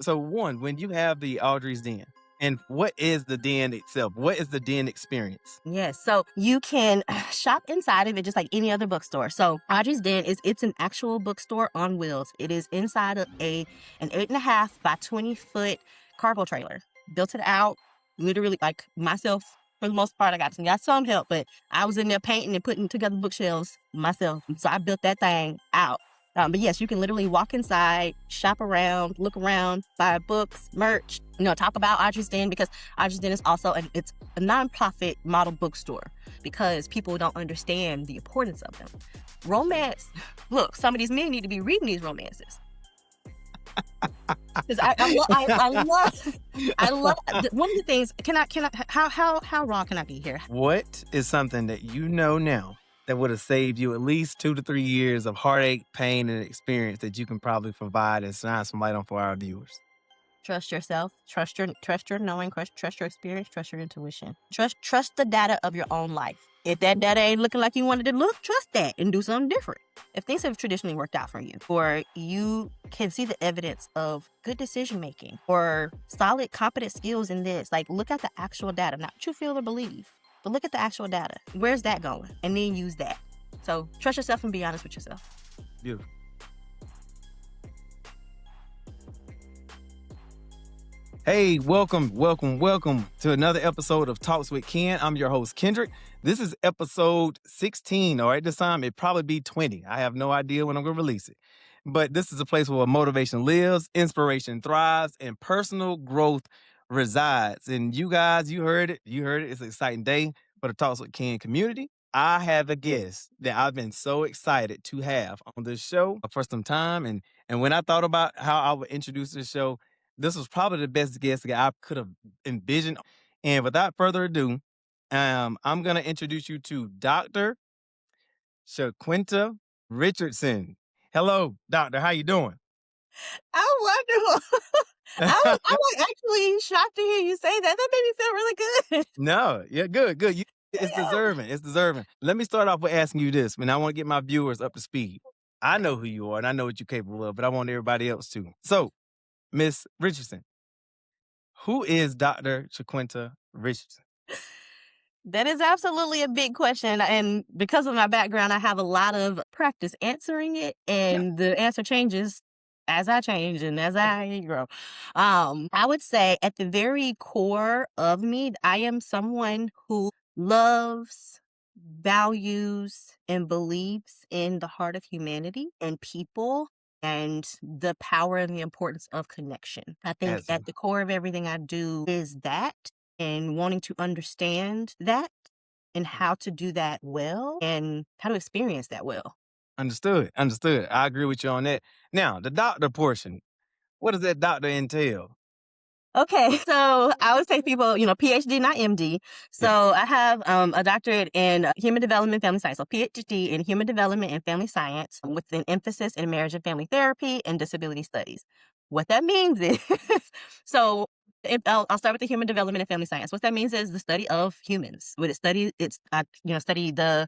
So one, when you have the Audrey's Den, and what is the den itself? What is the den experience? Yes, so you can shop inside of it just like any other bookstore. So Audrey's Den it's an actual bookstore on wheels. It is inside of an 8.5 by 20-foot cargo trailer. Built it out, literally like myself for the most part. I got some help, but I was in there painting and putting together bookshelves myself. So I built that thing out. But yes, you can literally walk inside, shop around, look around, buy books, merch, talk about Audrey's Den, because Audrey's Den is also it's a nonprofit model bookstore because people don't understand the importance of them. Romance, look, some of these men need to be reading these romances. Because I love one of the things. How raw can I be here? What is something that you know now that would have saved you at least 2 to 3 years of heartache, pain, and experience that you can probably provide and shine some light on for our viewers? Trust yourself. Trust your knowing. Trust your experience. Trust your intuition. Trust the data of your own life. If that data ain't looking like you wanted it to look, trust that and do something different. If things have traditionally worked out for you, or you can see the evidence of good decision making or solid, competent skills in this, like look at the actual data, not what you feel or believe, but look at the actual data. Where's that going? And then use that. So trust yourself and be honest with yourself. Beautiful. Hey, welcome to another episode of Talks with Ken. I'm your host, Kendrick. This is episode 16, or at this time, it'd probably be 20. I have no idea when I'm going to release it. But this is a place where motivation lives, inspiration thrives, and personal growth resides. And you guys, you heard it. It's an exciting day for the Talks with Ken community. I have a guest that I've been so excited to have on this show for some time. And when I thought about how I would introduce this show, this was probably the best guest that I could have envisioned. And without further ado, I'm going to introduce you to Dr. Shaquinta Richardson. Hello, doctor. How you doing? I'm wonderful. I was actually shocked to hear you say that. That made me feel really good. No, yeah, good. It's deserving. It's deserving. Let me start off with asking you this, and I want to get my viewers up to speed. I know who you are, and I know what you're capable of, but I want everybody else to. So, Miss Richardson, who is Dr. Shaquinta Richardson? That is absolutely a big question. And because of my background, I have a lot of practice answering it, Yeah. and the answer changes as I change and as I grow. I would say at the very core of me, I am someone who loves, values, and believes in the heart of humanity and people and the power and the importance of connection. I think As at the core of everything I do is that, and wanting to understand that and how to do that well and how to experience that well. Understood. I agree with you on that. Now, the doctor portion, what does that doctor entail? Okay, so I always say people, PhD, not MD. Yeah. So I have a doctorate in human development and family science. So PhD in human development and family science with an emphasis in marriage and family therapy and disability studies. What that means is, so I'll start with the human development and family science. What that means is the study of humans. What it study, study the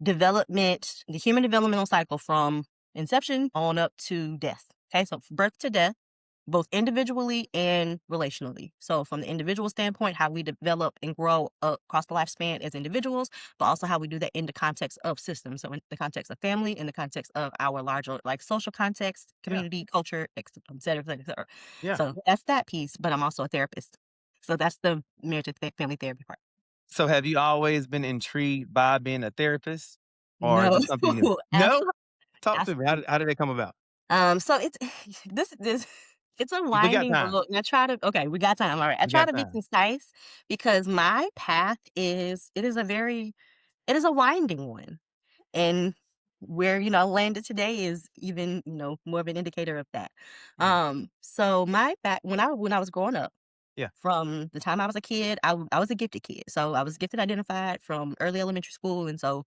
development, the human developmental cycle from inception on up to death. Okay, so birth to death, both individually and relationally. So from the individual standpoint, how we develop and grow across the lifespan as individuals, but also how we do that in the context of systems. So in the context of family, in the context of our larger like social context, Yeah. community, culture, et cetera, et cetera, et cetera. Yeah. So that's that piece, but I'm also a therapist. So that's the marriage and family therapy part. So have you always been intrigued by being a therapist, or is No, it something new? No? Talk to me. absolutely. How did that come about? So it's this it's a We got winding time. road, and I try to okay, we got time. All right. I We try got to be time. concise because my path it is a winding one. And where, I landed today is even, more of an indicator of that. Mm. So my back when I was growing up, Yeah. from the time I was a kid, I was a gifted kid. So I was gifted identified from early elementary school. And so,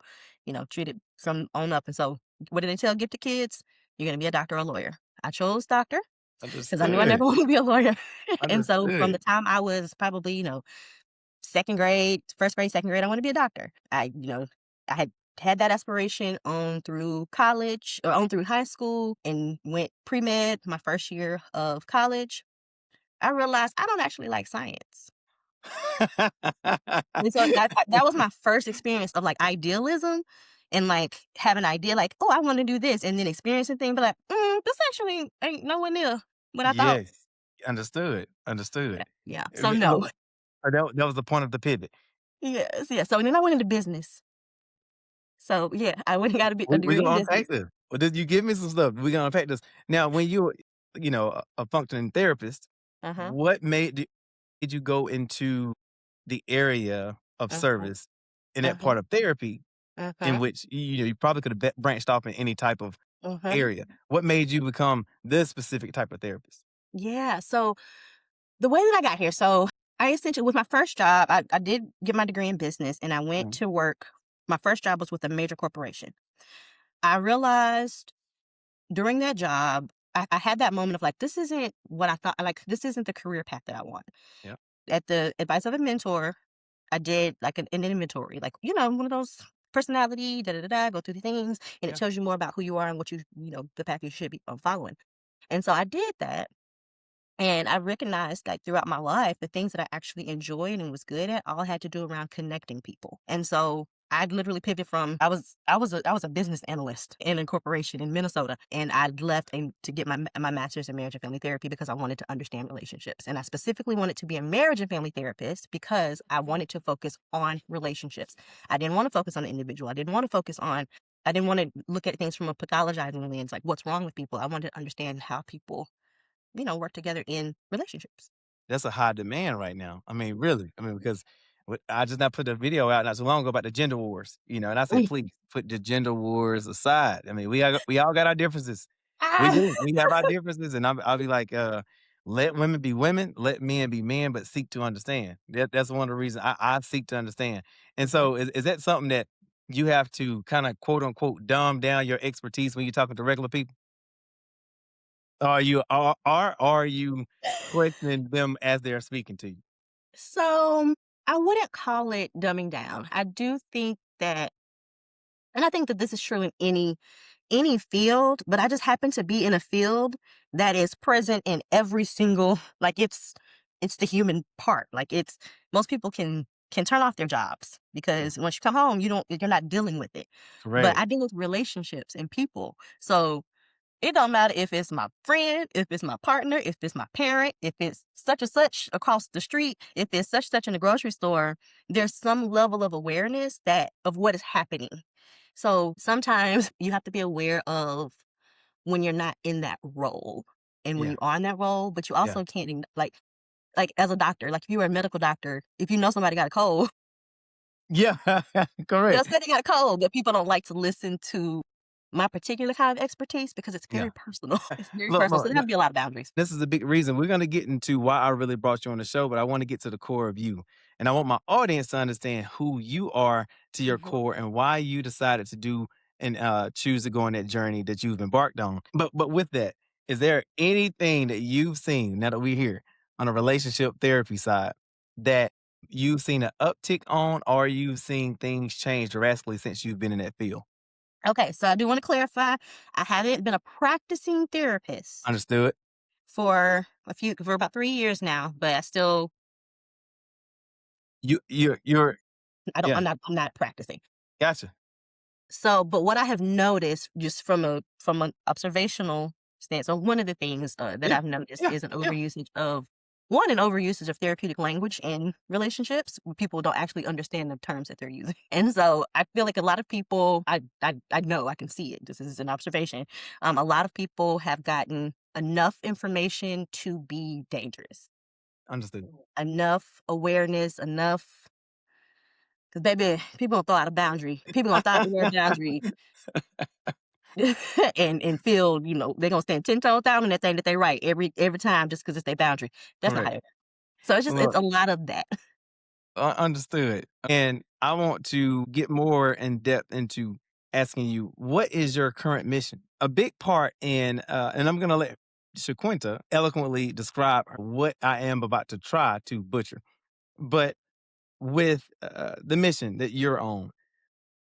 treated from on up. And so what do they tell gifted kids? You're going to be a doctor or a lawyer. I chose doctor because I knew I Understood. never wanted to be a lawyer. And so from Understood. the time I was probably, second grade, first grade, second grade, I want to be a doctor. I had had that aspiration on through college or on through high school and went pre-med my first year of college. I realized I don't actually like science. And so that was my first experience of like idealism and like have an idea like, oh, I want to do this, and then experiencing things, but like, this actually ain't nowhere near what I thought. Yes. Understood. Yeah, Understood. yeah. So Uh, But no, that was the point of the pivot. yes, yeah. So then I went into business. So yeah, I went and got a We're degree in gonna business. unpack this. Well, did you give me some stuff? We're gonna unpack this. Now, when you were, a functioning therapist, Uh huh. what did you go into the area of Uh huh. service in Uh that huh. part of therapy Uh in huh. which you probably could have branched off in any type of Uh huh. area? What made you become this specific type of therapist? Yeah. So the way that I got here, so I essentially, with my first job, I did get my degree in business and I went Mm, to work. My first job was with a major corporation. I realized during that job, I had that moment of like, this isn't what I thought, like, this isn't the career path that I want. yeah, At the advice of a mentor, I did like an inventory, like, one of those personality, da da da da, go through the things, and it yeah. tells you more about who you are and what the path you should be following. And so I did that. And I recognized like throughout my life, the things that I actually enjoyed and was good at all had to do around connecting people. And so I literally pivoted from I was a business analyst in a corporation in Minnesota, and I left to get my master's in marriage and family therapy because I wanted to understand relationships, and I specifically wanted to be a marriage and family therapist because I wanted to focus on relationships. I didn't want to focus on the individual. I didn't want to look at things from a pathologizing lens, like what's wrong with people. I wanted to understand how people work together in relationships. That's a high demand right now. I mean, really. I mean, because I just not put a video out not so long ago about the gender wars, and I say, Mm. please put the gender wars aside. I mean, we all got our differences. We Ah, do. We have our differences, and I'll be like, let women be women, let men be men, but seek to understand. That's one of the reasons I seek to understand. And mhm. so, is that something that you have to kind of quote unquote dumb down your expertise when you're talking to regular people? Are you questioning them as they're speaking to you? So, I wouldn't call it dumbing down. I do think that, and I think that this is true in any field, but I just happen to be in a field that is present in every single, like, it's the human part. Like, it's most people can turn off their jobs Yeah, because once you come home, you're not dealing with it. But correct. I deal with relationships and people. So it don't matter if it's my friend, if it's my partner, if it's my parent, if it's such and such across the street, if it's such such in the grocery store, there's some level of awareness that of what is happening. So sometimes you have to be aware of when you're not in that role and when Yeah, you are in that role, but you yeah. also can't like as a doctor, like if you were a medical doctor, if you know somebody got a cold, Yeah, they'll correct. say they got a cold, but people don't like to listen to my particular kind of expertise because it's very Yeah. personal. It's very Look, personal. So look, there have to be a lot of boundaries. this is a big reason. We're gonna get into why I really brought you on the show, but I want to get to the core of you. And I want my audience to understand who you are to your Mhm. core and why you decided to do and choose to go on that journey that you've embarked on. But with that, is there anything that you've seen now that we're here on a relationship therapy side that you've seen an uptick on, or you've seen things change drastically since you've been in that field? Okay, so I do want to clarify, I haven't been a practicing therapist Understood. for about 3 years now, but I still You're I don't yeah, I'm not practicing. gotcha. So, but what I have noticed just from an observational stance, so one of the things that Yeah, I've noticed yeah, is yeah. an overusage of therapeutic language in relationships. Where people don't actually understand the terms that they're using, and so I feel like a lot of people, I know I can see it. This is an observation. A lot of people have gotten enough information to be dangerous, Understood. enough awareness, enough. Because baby, people gonna throw out a boundary. People gonna throw out the word boundary and feel, they're gonna stand 10 toes down on that thing that they right every time just because it's their boundary. That's not how Correct. it. So it's Look, a lot of that. understood. And I want to get more in depth into asking you, what is your current mission? A big part in, and I'm going to let Shaquinta eloquently describe what I am about to try to butcher. But with the mission that you're on,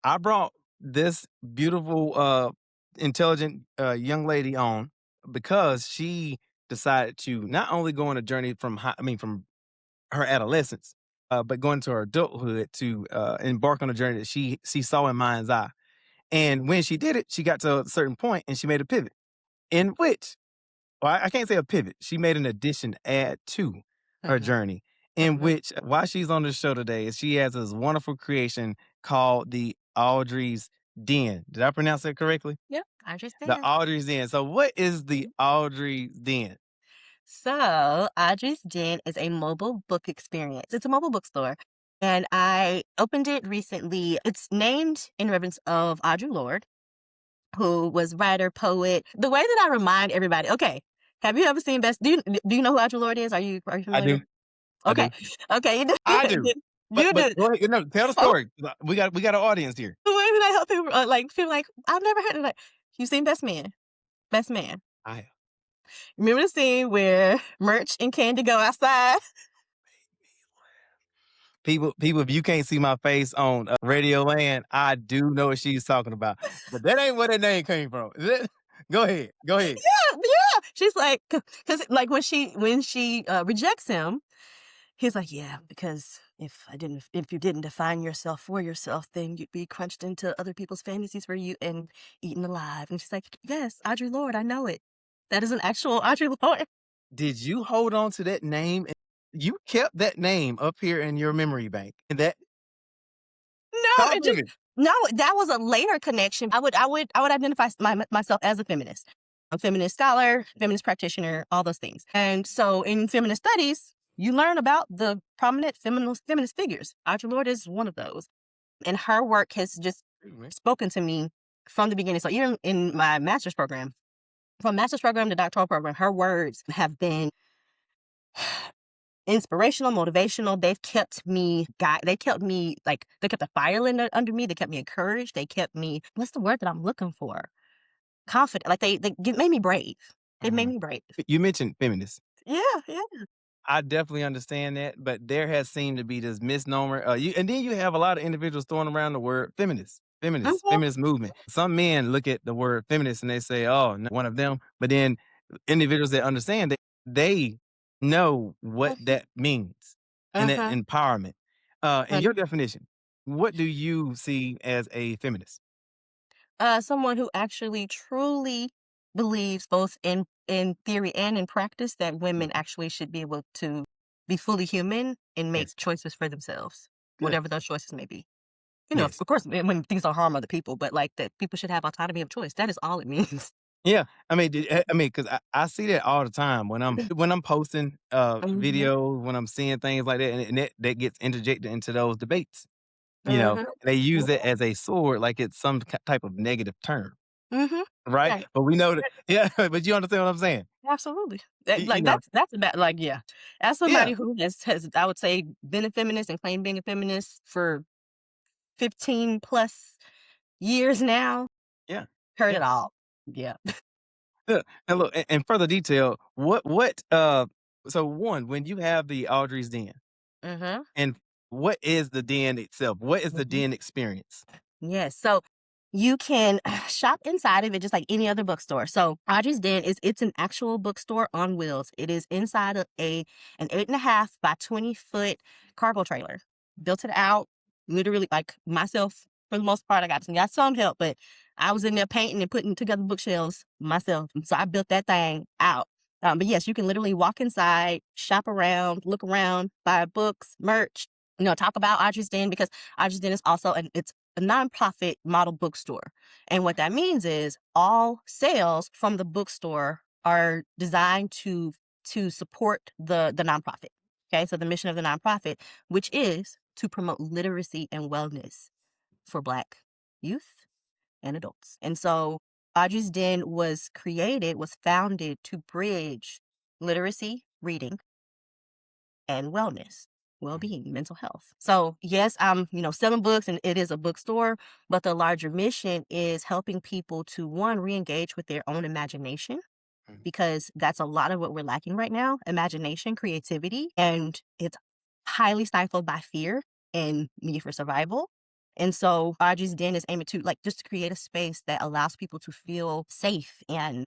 I brought this beautiful, intelligent young lady on because she decided to not only go on a journey from her adolescence, but going to her adulthood to embark on a journey that she saw in mind's eye. And when she did it, she got to a certain point and she made a pivot in which, well, I can't say a pivot. She made an addition add to her Mhm, journey, in mhm. which while she's on the show today, she has this wonderful creation called the Audrey's Den. Did I pronounce that correctly? Yep, I The understand. Audrey's Den. So what is the Mhm. Audrey's Den? So, Audrey's Den is a mobile book experience. It's a mobile bookstore, and I opened it recently. It's named in reverence of Audre Lorde, who was writer, poet. The way that I remind everybody, okay, have you ever seen Best? Do you know who Audre Lorde is? Are you I familiar? do. I Okay, do. okay, you do. I do. But You but do. go ahead. No, tell the story. We got an audience here. The way that I help people, like, feel like I've never heard of that. You seen Best Man? Best Man. I Remember the scene where Merch and Candy go outside? People, if you can't see my face on Radio Land, I do know what she's talking about. But that ain't where that name came from. Go ahead. Go ahead. Yeah. She's like, cause like when she rejects him, he's like, yeah, because if you didn't define yourself for yourself, then you'd be crunched into other people's fantasies for you and eaten alive. And she's like, yes, Audre Lorde, I know it. That is an actual Audre Lorde. Did you hold on to that name? You kept that name up here in your memory bank. And that No, talk it to just me. no, that was a later connection. I would identify myself as a feminist. A feminist scholar, feminist practitioner, all those things. And so in feminist studies, you learn about the prominent feminist figures. Audre Lorde is one of those. And her work has just spoken to me from the beginning. So even in my master's program, from master's program to doctoral program, her words have been inspirational, motivational. They kept me like, they kept the fire under me. They kept me encouraged. They kept me, what's the word that I'm looking for? Confident. Like they made me brave. They made Mhm. me brave. You mentioned feminist. Yeah, yeah. I definitely understand that, but there has seemed to be this misnomer. And then you have a lot of individuals throwing around the word Mhm, feminist movement. Some men look at the word feminist and they say, "Oh, one of them." But then individuals that understand that they know what mhm, that means and that mhm, empowerment. In mhm. your definition, what do you see as a feminist? Someone who actually truly believes both in theory and in practice that women Mhm. actually should be able to be fully human and make Yes, choices for themselves, good. whatever those choices may be. Yes. Of course, when things don't harm other people, but like that people should have autonomy of choice. That is all it means. Yeah, I mean, because I see that all the time when I'm posting Mhm, videos, when I'm seeing things like that, and that gets interjected into those debates. mhm, They use mhm, it as a sword, like it's some type of negative term, mhm. right? Right. But we know that, yeah. But you understand what I'm saying? Absolutely. That, You like know, that's about like yeah. As yeah, somebody who has I would say been a feminist and claimed being a feminist for 15 plus years now, yeah, heard yeah. it all. Yeah. Yeah. And look, in further detail, so one, when you have the Audrey's Den, Mhm. and what is the den itself? What is the Mhm. den experience? Yes. So you can shop inside of it just like any other bookstore. So Audrey's Den it's an actual bookstore on wheels. It is inside of an 8.5 by 20-foot cargo trailer. Built it out literally like myself for the most part. I got some help, but I was in there painting and putting together bookshelves myself. So I built that thing out. But yes, you can literally walk inside, shop around, look around, buy books, merch, talk about Audrey's Den because Audrey's Den is also it's a nonprofit model bookstore. And what that means is all sales from the bookstore are designed to support the nonprofit. Okay, so the mission of the nonprofit, which is to promote literacy and wellness for Black youth and adults. And so Audrey's Den was founded to bridge literacy, reading, and wellness, well-being, mental health. So yes, I'm, selling books and it is a bookstore, but the larger mission is helping people to one, re-engage with their own imagination Mhm. because that's a lot of what we're lacking right now, imagination, creativity, and it's highly stifled by fear and need for survival. And so Audrey's Den is aiming to like just to create a space that allows people to feel safe and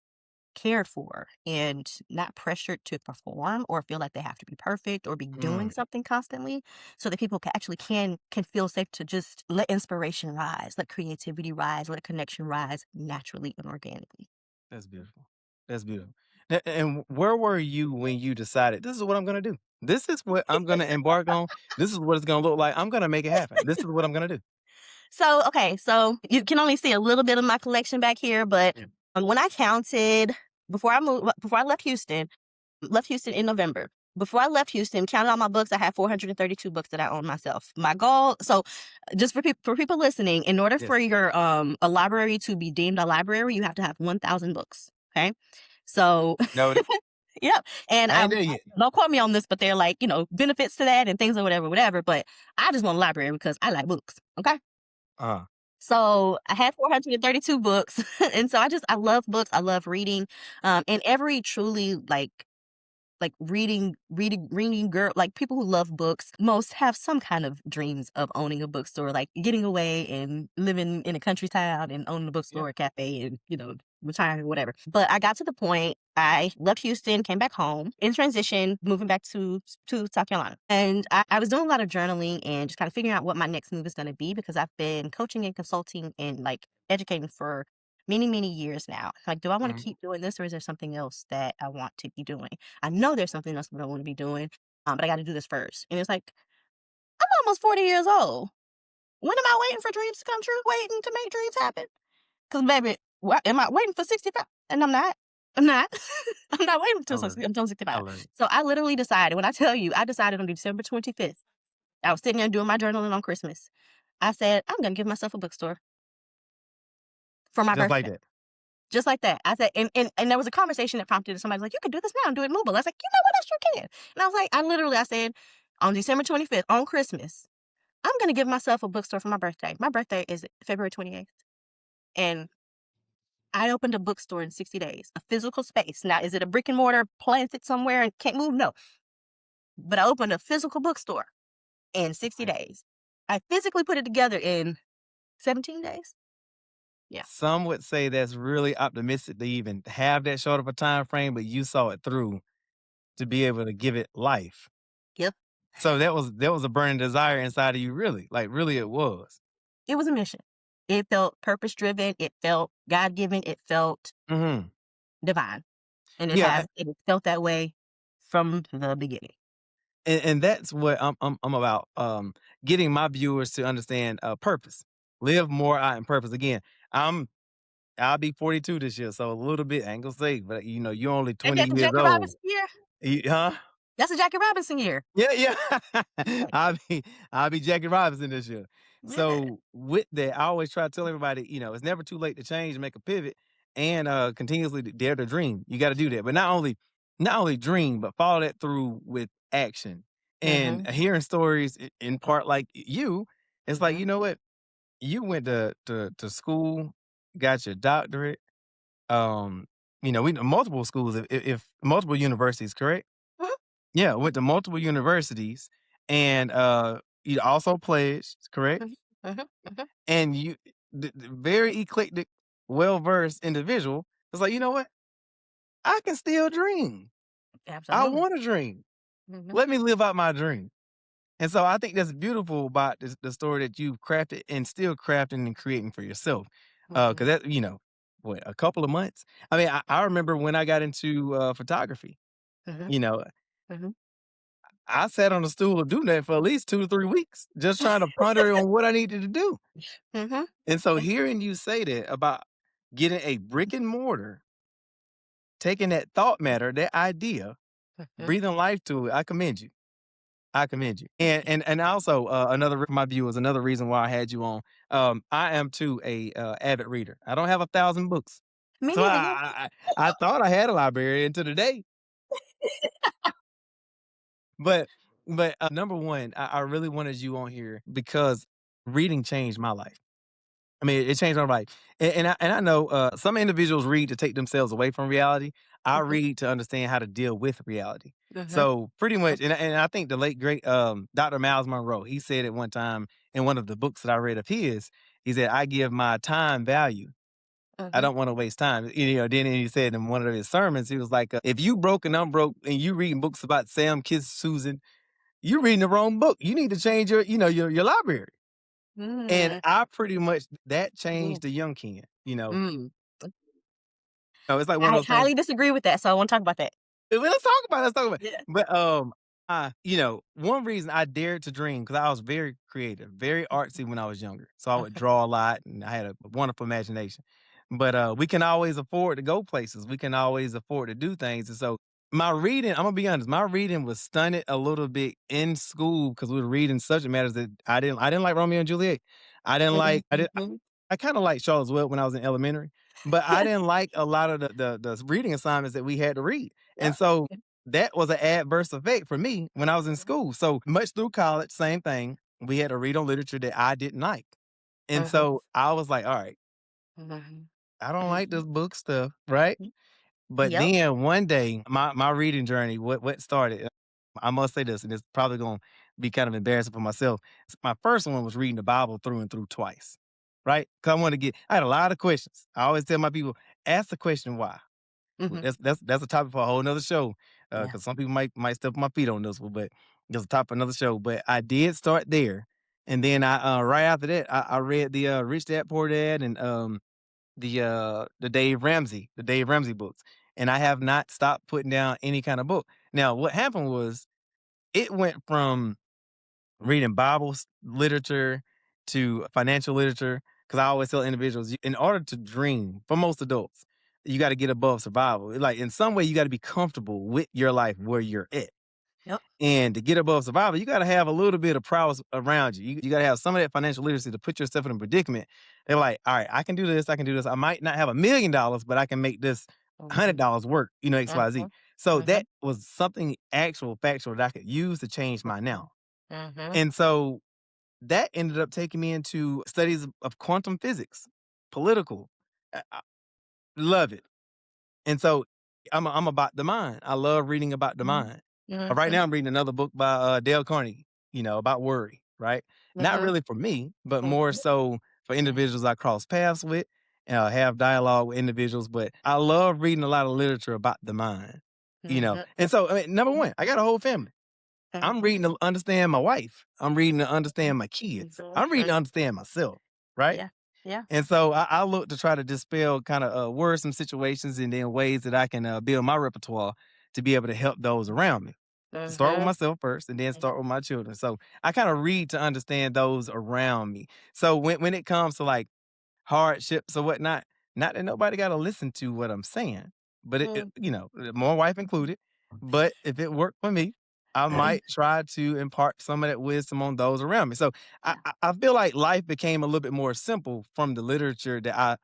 cared for and not pressured to perform or feel like they have to be perfect or be doing Mm, something constantly, so that people can feel safe to just let inspiration rise, let creativity rise, let connection rise naturally and organically. that's beautiful. That's beautiful. And where were you when you decided this is what I'm gonna do? This is what I'm gonna embark on. This is what it's gonna look like. I'm gonna make it happen. This is what I'm gonna do. So, okay, so you can only see a little bit of my collection back here, but Yeah. when I counted before I left Houston in November. Before I left Houston, counted all my books, I had 432 books that I own myself. My goal, so just for people listening, in order for Yes. your a library to be deemed a library, you have to have 1,000 books. Okay, so Noted. yep. And I ain't there yet. don't quote me on this, but they're like benefits to that and things or whatever, whatever. But I just want a library because I like books. Okay. Uh, So I had 432 books. And so I love books. I love reading. And every truly reading girl, like people who love books, most have some kind of dreams of owning a bookstore, like getting away and living in a country town and owning a yeah. bookstore, a cafe, and retiring or whatever. But I got to the point. I left Houston, came back home in transition, moving back to South Carolina, and I was doing a lot of journaling and just kind of figuring out what my next move is going to be because I've been coaching and consulting and like educating for many years now. Like, do I want to Mhm. keep doing this, or is there something else that I want to be doing? I know there's something else that I want to be doing, but I got to do this first. And it's like, I'm almost 40 years old. When am I waiting for dreams to come true? Waiting to make dreams happen? Because, baby, am I waiting for 65? And I'm not. I'm not. I'm not waiting I until love it. until I 65. love it. So I literally decided, when I tell you, I decided on December 25th. I was sitting there doing my journaling on Christmas. I said, I'm going to give myself a bookstore for my Just like birthday. that. Just like that. I said, and there was a conversation that prompted it. Somebody's like, you can do this now and do it mobile. I was like, you know what? I sure can. And I was like, I said, on December 25th, on Christmas, I'm going to give myself a bookstore for my birthday. My birthday is February 28th. And I opened a bookstore in 60 days, a physical space. Now, is it a brick and mortar planted somewhere and can't move? No. But I opened a physical bookstore in 60 Right. days. I physically put it together in 17 days. Yeah. Some would say that's really optimistic to even have that short of a time frame, but you saw it through to be able to give it life. Yep. So that was a burning desire inside of you, really. Like really it was. It was a mission. It felt purpose driven. It felt God given. It felt Mhm. divine. And Yeah, it has felt that way from the beginning. and that's what I'm about. Getting my viewers to understand purpose. Live more out in purpose. Again, I'm I'll be 42 this year, so a little bit I ain't gonna say, but you're only Ain't 20 that the years Jackie old. Robinson year? Huh? That's the Jackie Robinson year. Yeah, yeah. Right. I'll be Jackie Robinson this year. Yeah. So with that, I always try to tell everybody, it's never too late to change, make a pivot, and continuously dare to dream. You got to do that, but not only dream, but follow that through with action. And Mm-hmm. hearing stories in part like you, it's like Mm-hmm. you know what you went to school, got your doctorate. Um, we multiple schools, if multiple universities, correct? Mm-hmm. Yeah, went to multiple universities and, you also pledged, correct? Mm-hmm. Mm-hmm. Mm-hmm. And you the very eclectic, well-versed individual was like, "You know what? I can still dream. I Absolutely. wanna dream. Mm-hmm. Let me live out my dream." And so I think that's beautiful about the story that you've crafted and still crafting and creating for yourself. Mm-hmm. 'Cause that, what, a couple of months? I mean, I remember when I got into, photography, Mm-hmm. you know Mm-hmm. I sat on a stool doing that for at least 2 to 3 weeks, just trying to ponder on what I needed to do. Mm-hmm. And so hearing you say that about getting a brick and mortar, taking that thought matter, that idea, Mm-hmm. breathing life to it, I commend you. I commend you. And also, another my viewers, another reason why I had you on, I am too a, avid reader. I don't have 1,000 books. Me So neither. Yeah. I thought I had a library until today. But number one, I really wanted you on here because reading changed my life. I mean, it changed my life. And I know some individuals read to take themselves away from reality. I Mhm, read to understand how to deal with reality. mhm, So pretty much, and I think the late great Dr. Miles Monroe, he said it one time in one of the books that I read of his. He said, "I give my time value. I mhm, don't want to waste time." Then he said in one of his sermons, he was like, "If you broke and I'm broke, and you reading books about Sam Kiss Susan, you reading the wrong book. You need to change your library." And mm, I pretty much that mm, changed the young Ken. mm. It's like one of I those things. highly disagree with that, so I wanna talk about that. Well, let's talk about it. Let's talk about it. Yeah. But one reason I dared to dream because I was very creative, very artsy when I was younger. So I would Mhm, draw a lot, and I had a wonderful imagination. But we can always afford to go places. We can always afford to do things. And so my reading, I'm gonna be honest, my reading was stunted a little bit in school because we were reading subject matters that I didn't like Romeo and Juliet. I didn't mhm, like I did mhm. I kind of liked Charles Webb when I was in elementary, but I didn't like a lot of the reading assignments that we had to read. Yeah. And so that was an adverse effect for me when I was in Mhm, school. So much through college, same thing. We had to read on literature that I didn't like. And mhm, so I was like, all right, mhm, I don't like this mhm. book stuff, right? But Yep. then one day, my reading journey, what started, I must say this, and it's probably gonna be kind of embarrassing for myself. My first one was reading the Bible through and through twice. Right? Cause I had a lot of questions. I always tell my people, ask the question why. Well, Mhm. that's a topic for a whole nother show. Yeah. Because some people might step on my feet on this one, but it's a topic for another show. But I did start there, and then I right after that I read the Rich Dad Poor Dad and the Dave Ramsey books, and I have not stopped putting down any kind of book. Now, what happened was it went from reading literature to financial literature. Because I always tell individuals, in order to dream, for most adults, you got to get above survival. Like in some way, you got to be comfortable with your life where you're at. Yep. And to get above survival, you got to have a little bit of prowess around you. You got to have some of that financial literacy to put yourself in a predicament. They're like, all right, I can do this. I can do this. I might not have $1 million, but I can make this Mhm, $100 work, XYZ. mhm, So that mhm, was something actual, factual that I could use to change my mhm, now. mhm, And so that ended up taking me into studies of quantum physics, political. I love it. And so I'm about the mind. I love reading about the mhm, mind. Right mhm, now, I'm reading another book by Dale Carnegie, about worry, right? Not mhm, really for me, but more mhm, so for mhm, individuals I cross paths with, have dialogue with individuals. But I love reading a lot of literature about the mind. mhm, And so, I mean, number mhm, one, I got a whole family. I'm mhm, reading to understand my wife. I'm reading to understand my kids. mhm, I'm reading to mhm. understand myself, right? Yeah. Yeah. And so I look to try to dispel kind of worrisome situations and then ways that I can build my repertoire to be able to help those around me. Start with Mhm, myself first and then mhm, start with my children. So I kind of read to understand those around me. So when it comes to like hardships or whatnot. Not that nobody got to listen to what I'm saying, but mhm. my wife included. But if it worked for me, I might try to impart some of that wisdom on those around me. So I, Yeah. I I feel like life became a little bit more simple from the literature that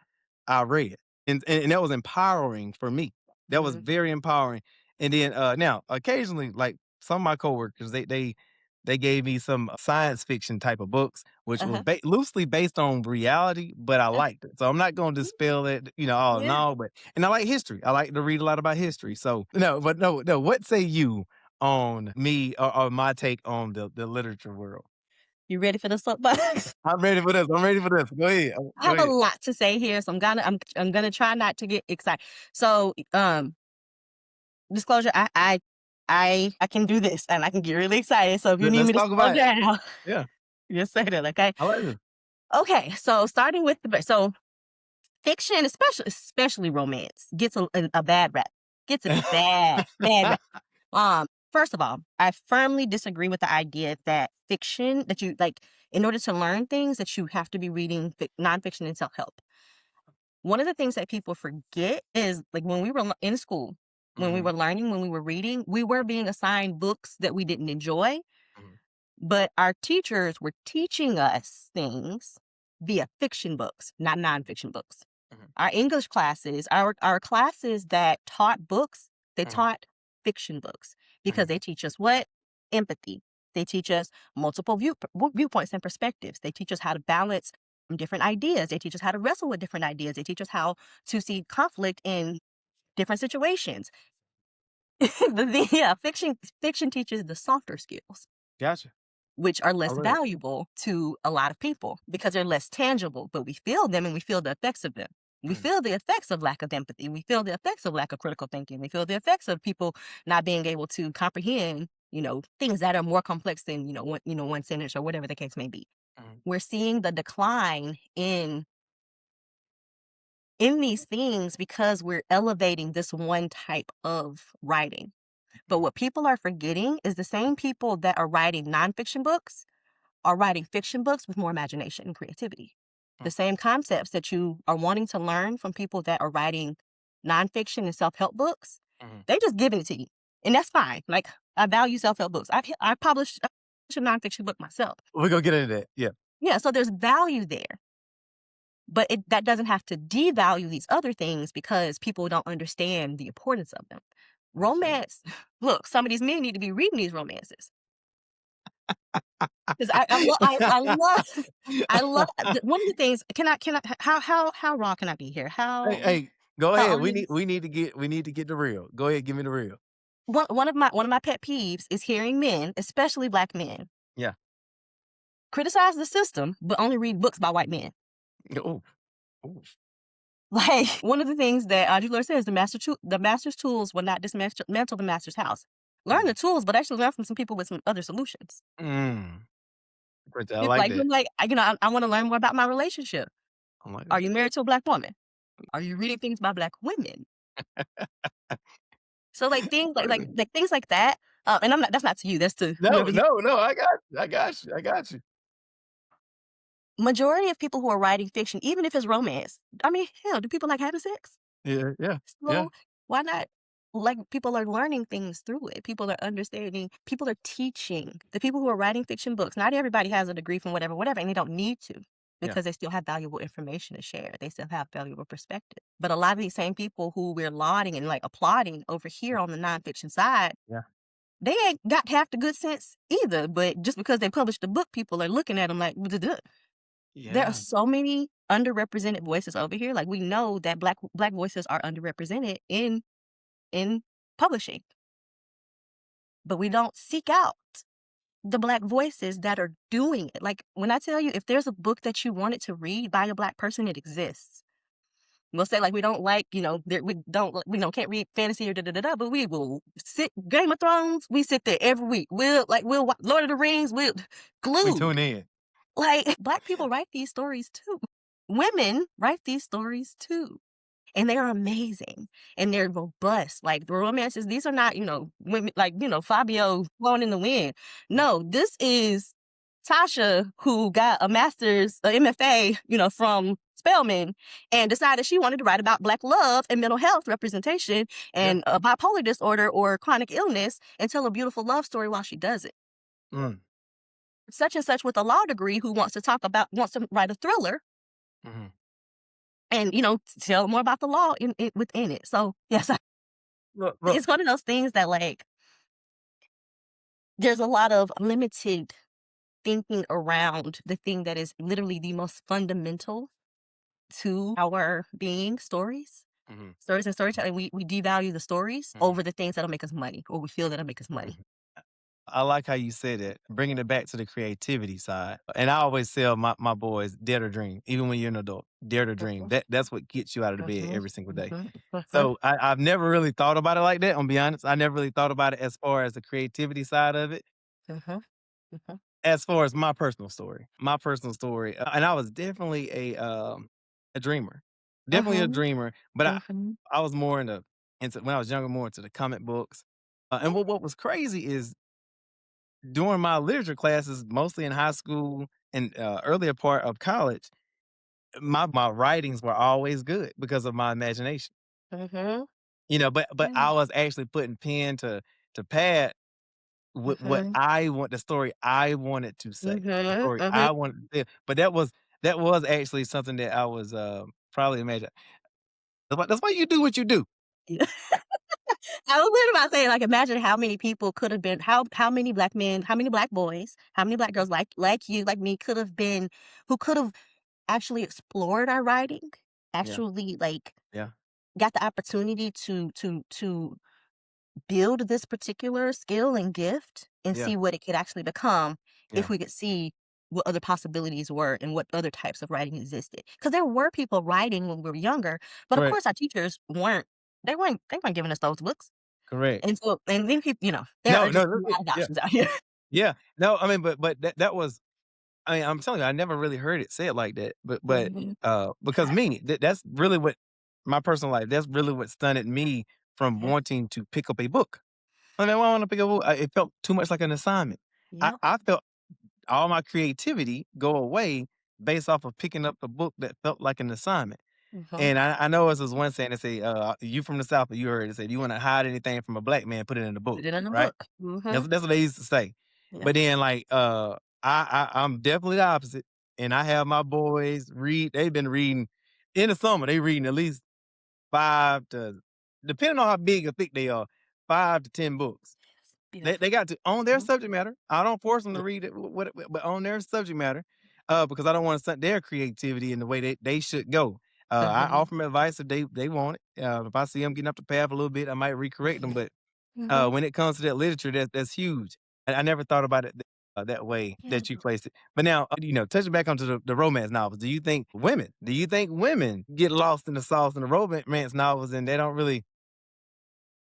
I read, and that was empowering for me. That was Mhm, very empowering. And then now occasionally, like some of my coworkers, they gave me some science fiction type of books, which was uh-huh, loosely based on reality, but I uh, liked it. So I'm not going to mhm, dispel it, all in yeah. all. And I like history. I like to read a lot about history. So no, but no, no. What say you on me or my take on the literature world? You ready for the soapbox? I'm ready for this. I'm ready for this. Go ahead. I Go have a ahead. lot to say here, so I'm gonna try not to get excited. So, disclosure, I can do this, and I can get really excited, so if you need Let's me to talk slow about it. down, Yeah, just say that, okay? I like this. Okay, so starting with so fiction, especially romance, gets a bad rap. Gets a bad rap. First of all, I firmly disagree with the idea that fiction that you like in order to learn things that you have to be reading nonfiction and self-help. One of the things that people forget is like when we were in school, when we Mhm, were learning, when we were reading, we were being assigned books that we didn't enjoy, mhm, but our teachers were teaching us things via fiction books, not nonfiction books. mhm, Our English classes, our classes that taught books, they mhm, taught fiction books because mhm, they teach us what? Empathy. They teach us multiple viewpoints and perspectives. They teach us how to balance. different ideas. They teach us how to wrestle with different ideas. They teach us how to see conflict in different situations. Yeah, fiction teaches the softer skills, Gotcha. which are I less love that. valuable to a lot of people because they're less tangible, but we feel them and we feel the effects of them. We Mm, feel the effects of lack of empathy. We feel the effects of lack of critical thinking. We feel the effects of people not being able to comprehend, things that are more complex than, one sentence or whatever the case may be. mm, We're seeing the decline in these things because we're elevating this one type of writing. But what people are forgetting is the same people that are writing nonfiction books are writing fiction books with more imagination and creativity. mm, The same concepts that you are wanting to learn from people that are writing nonfiction and self-help books, mm. they just giving it to you. And that's fine. Like, I value self-help books. I published a nonfiction book myself. We're gonna get into that. Yeah. Yeah, so there's value there. But that doesn't have to devalue these other things because people don't understand the importance of them. Romance, look, some of these men need to be reading these romances. Because I love one of the things. How raw can I be here? Hey, go How ahead. We need honest? we need to get the real. Go ahead, give me the real. One of my pet peeves is hearing men, especially black men, Yeah. criticize the system but only read books by white men. Oh, oh. Like, one of the things that Audrey says, the master's tools will not dismantle the master's house. Learn Mm, the tools, but actually learn from some people with some other solutions. mm. I It's like like, you're that. like, I want to learn more about my relationship. I like Are that. you married to a black woman? Are you reading things by black women? So, like, things like things like that. And that's not to you. That's to No, whoever. no, no. I got you. Majority of people who are writing fiction, even if it's romance, I mean, hell, do people like having sex? Yeah, yeah, yeah. So why not? Like, people are learning things through it. People are understanding. People are teaching. The people who are writing fiction books, not everybody has a degree from whatever, and they don't need to Yeah. because they still have valuable information to share. They still have valuable perspective. But a lot of these same people who we're lauding and like applauding over here on the nonfiction side, Yeah. they ain't got half the good sense either. But just because they published a book, people are looking at them like, "Duh." There are Yeah. so many underrepresented voices over here. Like, we know that black voices are underrepresented in publishing, but we don't seek out the black voices that are doing it. Like, when I tell you, if there's a book that you wanted to read by a black person, it exists. We'll say, like, we don't like, can't read fantasy or da da da da, but we will sit Game of Thrones. We sit there every week. Lord of the Rings. We'll We glued. tune in. Like, black people write these stories too. Women write these stories too. And they're amazing and they're robust. Like, the romances, these are not, women like, Fabio blowing in the wind. No, this is Tasha who got a master's, a MFA, from Spelman and decided she wanted to write about Black love and mental health representation Yeah. and a bipolar disorder or chronic illness and tell a beautiful love story while she does it. Mm, Such and such with a law degree who wants to write a thriller mhm. and, tell more about the law within it. So, yes, Look. it's one of those things that, like, there's a lot of limited thinking around the thing that is literally the most fundamental to our being, stories. Mhm, Stories and storytelling. We devalue the stories mhm, over the things that'll make us money, or we feel that'll make us money. mhm. I like how you said it, bringing it back to the creativity side. And I always tell my boys, dare to dream, even when you're an adult, dare to dream. Mhm, That's what gets you out of the bed mhm, every single day. mhm, mhm, So I've never really thought about it like that. I'm be honest. I never really thought about it as far as the creativity side of it. mhm, mhm, As far as my personal story, and I was definitely a dreamer, definitely a mhm, dreamer. But mhm. I was more into when I was younger, more into the comic books. And what was crazy is during my literature classes, mostly in high school and earlier part of college, my writings were always good because of my imagination. Mhm. But Yeah. I was actually putting pen to pad with what Mhm. I want, the story I wanted to say, the Mhm. story Mhm. I wanted to tell. But that was actually something that I was probably imagine. That's why you do what you do. I was literally about saying, like, imagine how many people could have been, how many black men, how many black boys, how many black girls like you, like me, could have been, who could have actually explored our writing, Yeah. actually like Yeah. got the opportunity to build this particular skill and gift and Yeah. see what it could actually become if Yeah. we could see what other possibilities were and what other types of writing existed. Because there were people writing when we were younger, but of Correct. course our teachers weren't giving us those books. Correct. And so and then people, there No, are no, just a lot of yeah. options out here. Yeah. No, I mean, but that was, I mean, I'm telling you, I never really heard it said like that. But Mhm. because me, that's really what my personal life, that's really what stunted me from Yeah. wanting to pick up a book. I mean, why want to pick up a book? It felt too much like an assignment. Yep. I felt all my creativity go away based off of picking up a book that felt like an assignment. Mhm. And I know it's this one saying that say, you from the South, you heard it say, you want to hide anything from a black man, put it in a Put book, it in a right? book. Mhm. That's what they used to say. Yeah. But then like I'm definitely the opposite. And I have my boys read, they've been reading in the summer, they reading at least 5 to, depending on how big or thick they are, 5 to 10 books. They Beautiful. got to on their Mhm. subject matter. I don't force them to read it, but on their subject matter, because I don't want to stunt their creativity in the way they should go. I Mhm. offer them advice if they want it. If I see them getting up the path a little bit, I might recorrect them. But Mhm. when it comes to that literature, that's huge. And I never thought about it that way Yeah. that you placed it. But now, touching back onto the romance novels, do you think women get lost in the sauce in the romance novels and they don't really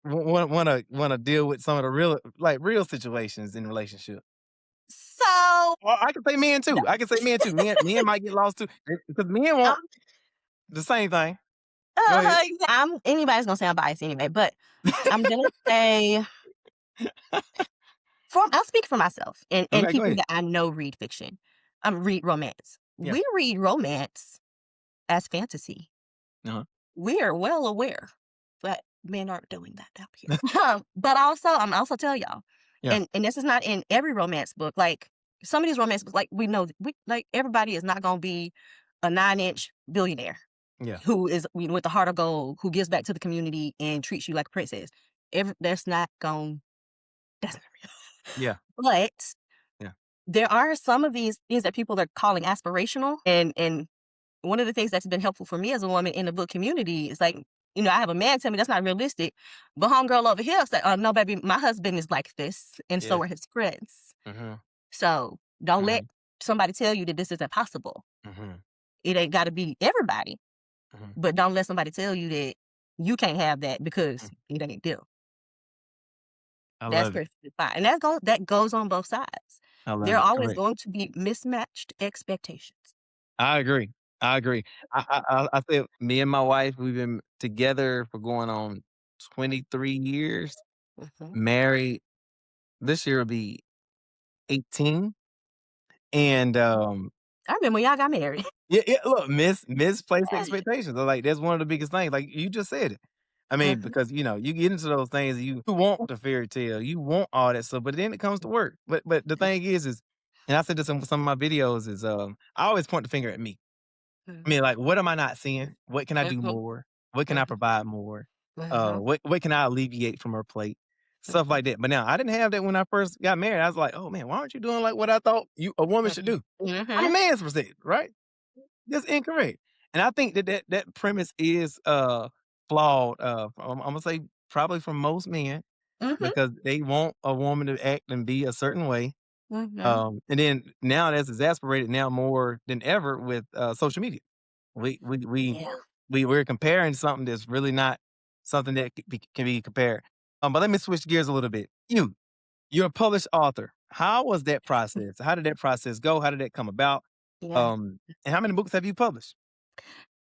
want to deal with some of the real situations in relationship? So, Well, I can say men the too. I can say men too. Men might get lost too because men want I'm the same thing. Go ahead. I'm anybody's gonna say I'm biased anyway, but I'm gonna say I'll speak for myself and Okay, go people ahead. that I know read fiction. Read romance. Yeah. We read romance as fantasy. Uh-huh. We are well aware that men aren't doing that out here. But also, I'm also tell y'all, Yeah. and this is not in every romance book. Like some of these romance books, like we know, we like everybody is not gonna be a 9-inch billionaire Yeah. who is with the heart of gold, who gives back to the community and treats you like a princess. That's not going. That's not real. Yeah. But Yeah. there are some of these things that people are calling aspirational, and one of the things that's been helpful for me as a woman in the book community is like, I have a man tell me that's not realistic, but homegirl over here said, "Oh no, baby, my husband is like this, and so Yeah. are his friends. Mhm. So don't let Mhm. somebody tell you that this isn't possible. Mhm. It ain't got to be everybody, Mhm. but don't let somebody tell you that you can't have that because Mhm. it ain't them. I That's love it. perfectly fine, and that goes on both sides. I There love are it. always Correct. going to be mismatched expectations. I agree. I agree. I said me and my wife, we've been together for going on 23 years. Mhm. Married this year will be 18. And I remember when y'all got married. yeah, yeah, look, misplaced Yeah. expectations are like that's one of the biggest things. Like you just said it. I mean, Mhm. because you get into those things, you want the fairy tale, you want all that stuff, but then it comes to work. But the thing is, and I said this in some of my videos, is I always point the finger at me. I Mhm. mean, like, what am I not seeing? What can I do Mhm. more? What can I Mhm. provide more? Mhm. What can I alleviate from her plate? Stuff Mhm. like that. But now I didn't have that when I first got married. I was like, oh man, why aren't you doing like what I thought a woman should Mhm. do? From a Mhm. man's perspective, right? That's incorrect. And I think that premise is flawed. I'm gonna say probably from most men Mhm. because they want a woman to act and be a certain way. Mhm. And then now that's exasperated now more than ever with social media. We we we Yeah. we're comparing something that's really not something that can be compared. But let me switch gears a little bit. You're a published author. How was that process? How did that process go? How did that come about? Yeah. And how many books have you published?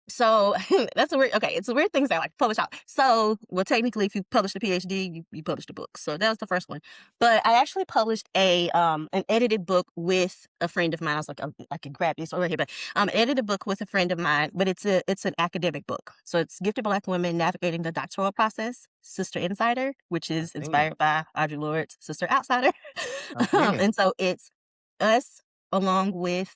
So that's a weird. Okay, it's a weird thing to say like publish out. So, well, technically, if you published a PhD, you published a book. So that was the first one. But I actually published an edited book with a friend of mine. I was like, I could grab this over here, but edited book with a friend of mine. But it's an academic book. So it's Gifted Black Women Navigating the Doctoral Process, Sister Insider, which I've is seen it. inspired by Audrey Lorde's Sister Outsider. I've seen it. And so it's us along with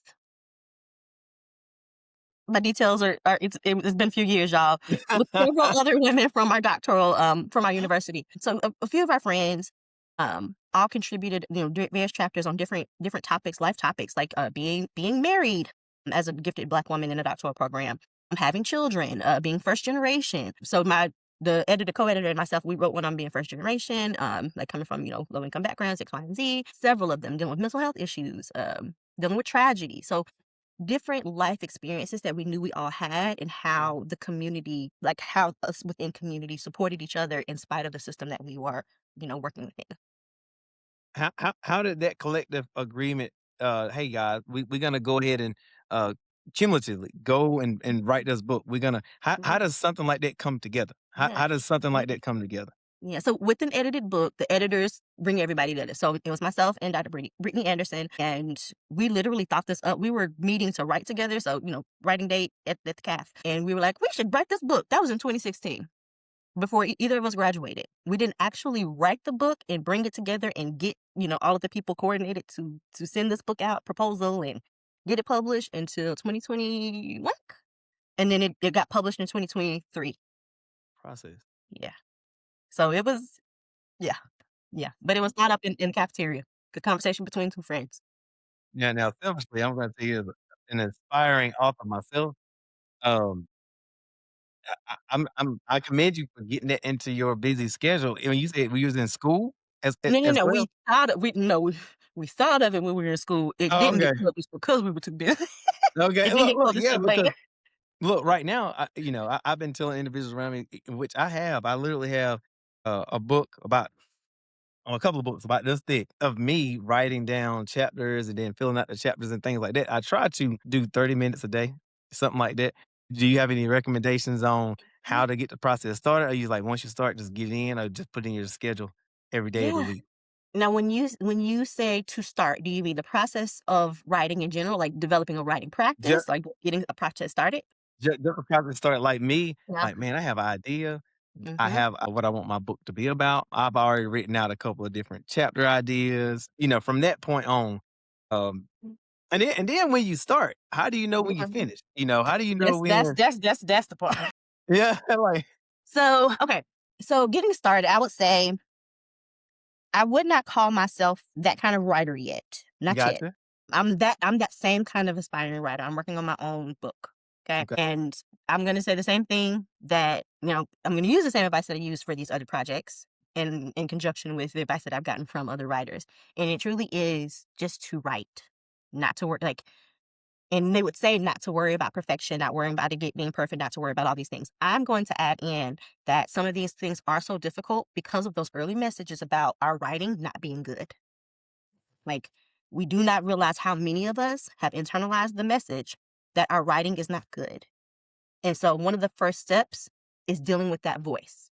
my details are it's been a few years, y'all, with several other women from our doctoral, from our university. So a few of our friends, all contributed, various chapters on different topics, life topics, like being married, as a gifted Black woman in a doctoral program. I'm having children, being first generation. So the editor, co-editor, and myself, we wrote one on being first generation, like coming from, low income backgrounds, X, Y, and Z. Several of them dealing with mental health issues, dealing with tragedy. So different life experiences that we knew we all had, and how the community, like how us within community supported each other in spite of the system that we were, working within. How did that collective agreement, "Hey, guys, we're gonna go ahead and, uh, cumulatively go and write this book. We're gonna" how Mhm. does something like that come together? Yeah. How does something like that come together? Yeah, so with an edited book, the editors bring everybody together. So it was myself and Dr. Brittany Anderson, and we literally thought this up. We were meeting to write together. So, writing date at the CAF. And we were like, we should write this book. That was in 2016, before either of us graduated. We didn't actually write the book and bring it together and get, all of the people coordinated to send this book out, proposal, and get it published until 2021. And then it got published in 2023. Process. Yeah. So it was, yeah. Yeah, but it was not up in the cafeteria. The conversation between 2 friends. Yeah, now selfishly, I'm gonna tell you as an aspiring author myself, um, I commend you for getting that into your busy schedule. And when you said we was in school No, no, as no, well? we thought of it when we were in school. It Oh, didn't okay. get published because we were too busy. Okay, It didn't get look, published yeah, till because later. look, right now, I've been telling individuals around me, which I literally have, a book about a couple of books about this thick of me writing down chapters and then filling out the chapters and things like that. I try to do 30 minutes a day, something like that. Do you have any recommendations on how to get the process started? Or you like once you start, just get in or just put in your schedule every day of the Yeah. week? Now when you say to start, do you mean the process of writing in general, like developing a writing Just, practice, like getting a process started? just a process started like me, Yeah. like, man, I have an idea. I Mhm. have what I want my book to be about. I've already written out a couple of different chapter ideas. From that point on, um, and then when you start, how do you know when you Mhm. finish? How do you know That's when that's that's that's the part. yeah, like So, okay. So getting started, I would say I would not call myself that kind of writer yet. Not yet. gotcha. I'm that same kind of aspiring writer. I'm working on my own book. Okay. Okay. And I'm gonna say the same thing that, I'm gonna use the same advice that I use for these other projects in conjunction with the advice that I've gotten from other writers. And it truly is just to write, not to work like and they would say not to worry about perfection, not worrying about being perfect, not to worry about all these things. I'm going to add in that some of these things are so difficult because of those early messages about our writing not being good. Like, we do not realize how many of us have internalized the message that our writing is not good. And so, one of the first steps is dealing with that voice.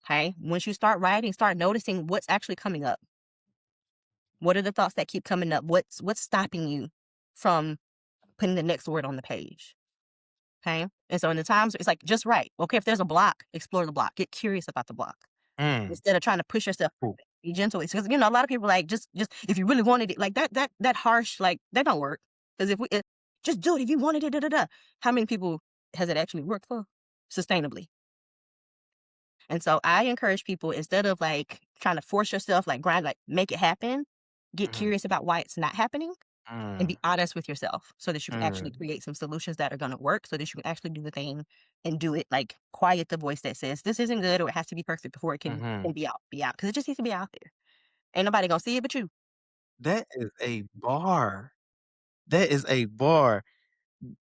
Okay. Once you start writing, start noticing what's actually coming up. What are the thoughts that keep coming up? What's stopping you from putting the next word on the page? Okay. And so in the times it's like just write. Okay, if there's a block, explore the block. Get curious about the block Mm, instead of trying to push yourself. cool. Be gentle. Because a lot of people like just if you really wanted it, like that harsh, like that don't work. Because just do it if you wanted it, da da da. How many people has it actually worked for sustainably? And so I encourage people instead of like trying to force yourself, like grind, like make it happen, get Mhm. curious about why it's not happening and Mm, be honest with yourself so that you can actually mm, create some solutions that are going to work so that you can actually do the thing and do it like quiet the voice that says this isn't good or it has to be perfect before it can mhm. be out because it just needs to be out there. Ain't nobody gonna see it but you. That is a bar. That is a bar.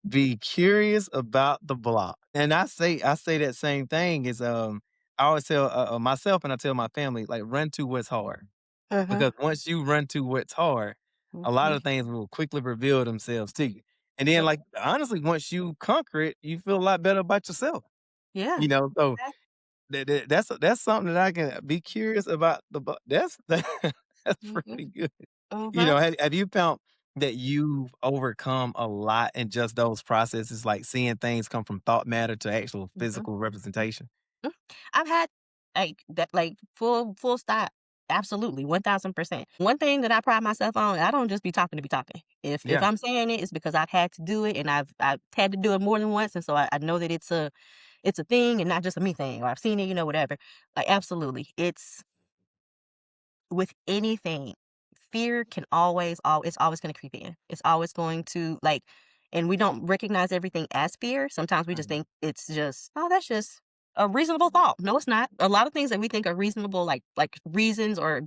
Be curious about the block. And I say that same thing is, I always tell, myself and I tell my family, like, run to what's hard. Uh-huh. Because once you run to what's hard, a lot Mhm. of things will quickly reveal themselves to you. And then, Yep. like, honestly, once you conquer it, you feel a lot better about yourself, Yeah. So Exact- that's something that I can be curious about that's that's Mhm. pretty good. Mhm. Have you found that you've overcome a lot in just those processes, like seeing things come from thought matter to actual Mhm. physical representation? Mm. I've had like that, like full stop. Absolutely, 1000%. One thing that I pride myself on, I don't just be talking to be talking. If Yeah. I'm saying it's because I've had to do it and I've had to do it more than once, and so I know that it's a thing and not just a me thing, or I've seen it, whatever. Like absolutely, it's with anything. Fear can it's always going to creep in. It's always going to like and we don't recognize everything as fear. Sometimes we just Mhm. think it's just, oh, that's just a reasonable thought. No, it's not. A lot of things that we think are reasonable, like reasons or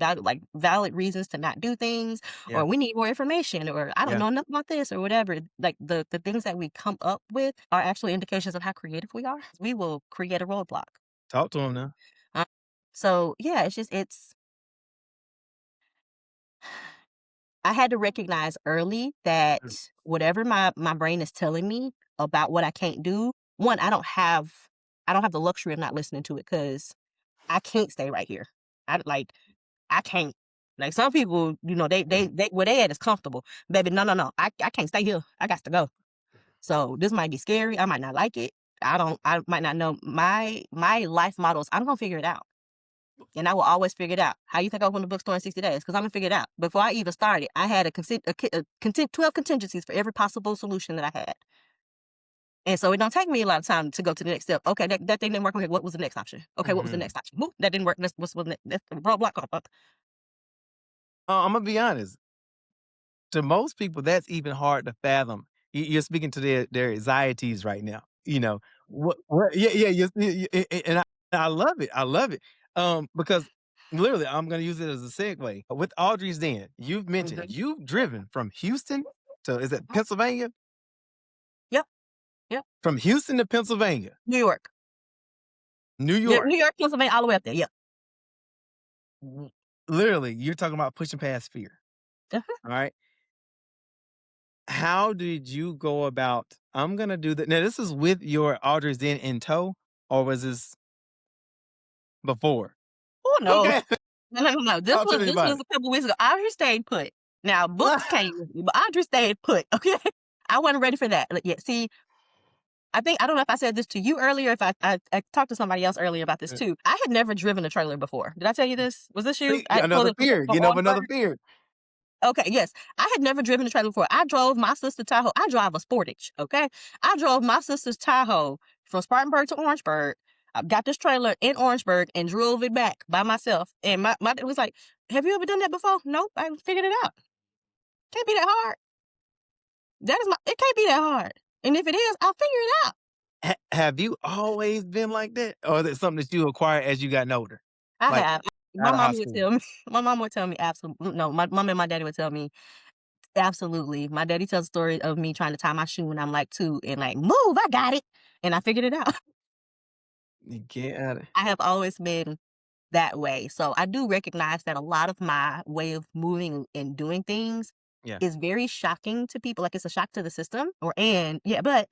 valid reasons to not do things, Yeah. or we need more information, or I don't Yeah. know enough about this, or whatever. Like the things that we come up with are actually indications of how creative we are. We will create a roadblock. Talk to him now. Uh, so yeah, it's I had to recognize early that Mm. whatever my brain is telling me about what I can't do, one, I don't have the luxury of not listening to it because I can't stay right here. I can't. Like some people, they where they at is comfortable. Baby, no, no, no. I can't stay here. I got to go. So this might be scary. I might not like it. I might not know my life models. I'm gonna figure it out. And I will always figure it out. How you think I opened the bookstore in 60 days? Because I'm gonna figure it out. Before I even started, I had 12 contingencies for every possible solution that I had. And so it don't take me a lot of time to go to the next step. Okay, that thing didn't work. Okay, what was the next option? Okay, what was the Mhm. next option? Boop, that didn't work. What's the next? That's blah blah blah. Imma be honest, to most people, that's even hard to fathom. You're speaking to their anxieties right now, you know? What yeah, yeah, and I love it, I love it, because literally, I'm gonna use it as a segue. With Audrey's Den, you've mentioned Mhm. you've driven from Houston to is it Pennsylvania? Yep, yep. From Houston to Pennsylvania, New York. New Yeah, York. New York, Pennsylvania, all the way up there. Yep. W Literally, you're talking about pushing past fear, Uh-huh. alright? How did you go about, "I'm gonna do that"? Now, this is with your Audrey's Den in tow, or was this before? Oh no. Okay, No, no, no, no. This talk to was me this about was it. a couple weeks ago. Audrey stayed put. Now books came with me, but Audrey stayed put. Okay. I wasn't ready for that. Like, yeah, see, I don't know if I said this to you earlier, if I talked to somebody else earlier about this Uh, too. I had never driven a trailer before. Did I tell you this? Was this you? See, I pulled another it fear, from another Orangeburg. fear. Okay, yes. I had never driven a trailer before. I drove my sister Tahoe. I drive a Sportage, okay? I drove my sister's Tahoe from Spartanburg to Orangeburg. I got this trailer in Orangeburg and drove it back by myself. And my dad was like, have you ever done that before? Nope, I figured it out. Can't be that hard. It can't be that hard. And if it is, I'll figure it out. Have you always been like that, or is it something that you acquired as you gotten older? I Like, have. My out of high mom would school? tell me, my mom would tell me absolutely, no, my mom and my daddy would tell me absolutely. My daddy tells a story of me trying to tie my shoe when I'm like 2 and like, "Move, I got it." And I figured it out. You get at it. I have always been that way. So I do recognize that a lot of my way of moving and doing things Yeah, is very shocking to people. Like it's a shock to the system and yeah, but